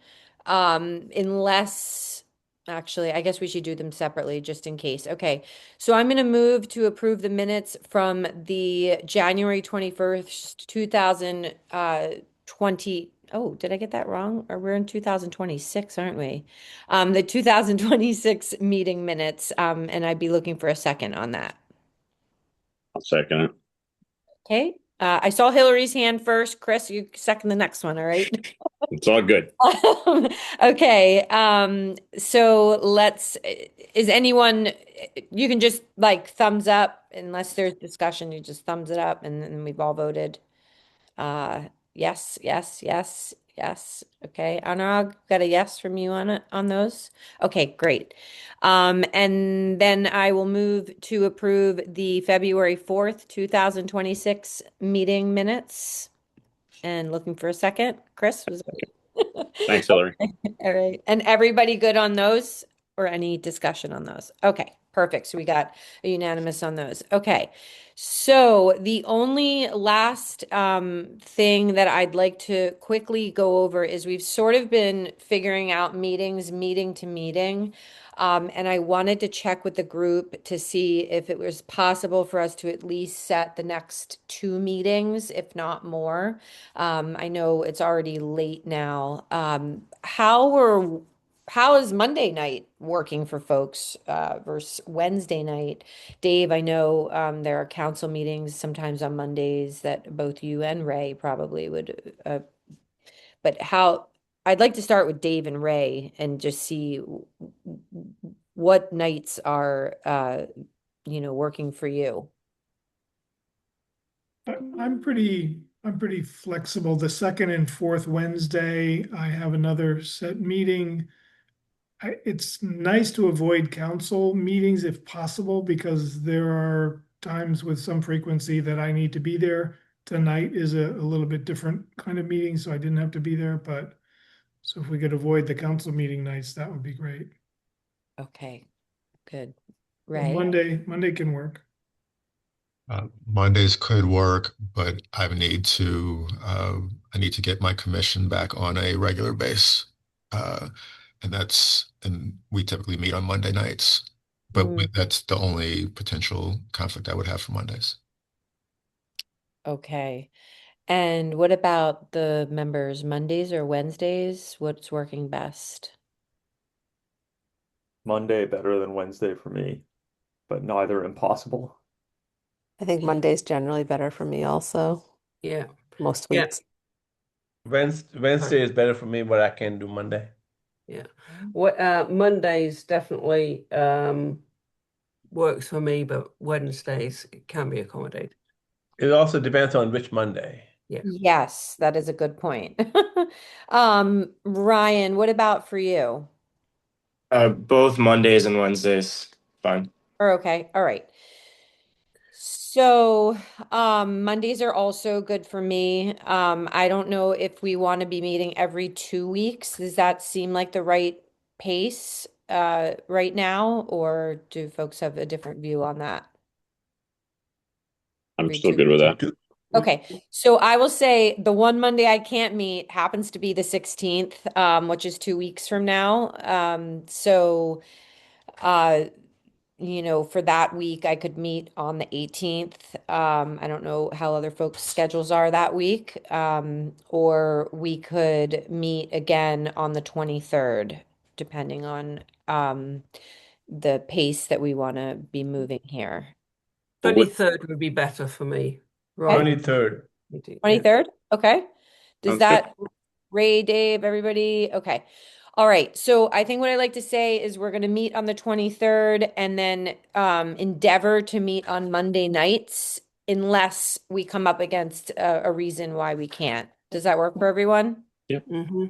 unless, actually, I guess we should do them separately just in case. Okay. So I'm going to move to approve the minutes from the January 21st, 2020. Oh, did I get that wrong? Or we're in 2026, aren't we? The 2026 meeting minutes, and I'd be looking for a second on that. I'll second it. Okay. I saw Hillary's hand first. Chris, you second the next one, all right? It's all good. Okay. So is anyone, you can just like thumbs up unless there's discussion, you just thumbs it up and then we've all voted. Yes, yes, yes, yes. Okay, Anurag, got a yes from you on those? Okay, great. And then I will move to approve the February 4th, 2026 meeting minutes. And looking for a second. Chris, was Thanks, Hillary. all right. And everybody good on those or any discussion on those? Okay, perfect. So we got a unanimous on those. Okay. So the only last thing that I'd like to quickly go over is we've sort of been figuring out meetings, meeting to meeting. And I wanted to check with the group to see if it was possible for us to at least set the next 2 meetings, if not more. I know it's already late now. How is Monday night working for folks versus Wednesday night? Dave, I know there are council meetings sometimes on Mondays that both you and Ray probably would, but I'd like to start with Dave and Ray and just see what nights are, working for you. I'm pretty flexible. The second and fourth Wednesday, I have another set meeting. it's nice to avoid council meetings if possible, because there are times with some frequency that I need to be there. Tonight is a little bit different kind of meeting, so I didn't have to be there, but so if we could avoid the council meeting nights, that would be great. Okay, good. But Ray? Monday can work. Mondays could work, but I need to get my commission back on a regular base. And we typically meet on Monday nights, but that's the only potential conflict I would have for Mondays. Okay. And what about the members, Mondays or Wednesdays? What's working best? Monday better than Wednesday for me, but neither impossible. I think Monday's generally better for me also, Yeah. most Yeah. weeks. Wednesday is better for me, but I can do Monday. Yeah. What Mondays definitely works for me, but Wednesdays can be accommodated. It also depends on which Monday. Yeah. Yes, that is a good point. Ryan, what about for you? Both Mondays and Wednesdays, fine. Or okay, all right. So, Mondays are also good for me. I don't know if we want to be meeting every 2 weeks. Does that seem like the right pace, right now, or do folks have a different view on that? I'm Every still 2 good with that. Okay, so I will say the one Monday I can't meet happens to be the 16th, which is 2 weeks from now. So, uh, for that week, I could meet on the 18th. I don't know how other folks' schedules are that week. Or we could meet again on the 23rd, depending on the pace that we want to be moving here. 23rd would be better for me. Okay. 23rd. 23rd? Okay. Does Sounds that, Ray, Dave, everybody? Okay. All right. So I think what I'd like to say is we're going to meet on the 23rd and then endeavor to meet on Monday nights unless we come up against a reason why we can't. Does that work for everyone? Mm-hmm.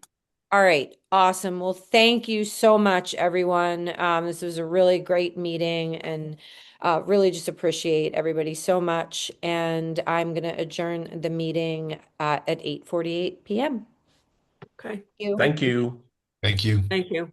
All right. Awesome. Well, thank you so much, everyone. This was a really great meeting and really just appreciate everybody so much. And I'm going to adjourn the meeting at 8:48 p.m. Okay. Thank you. Thank you. Thank you. Thank you.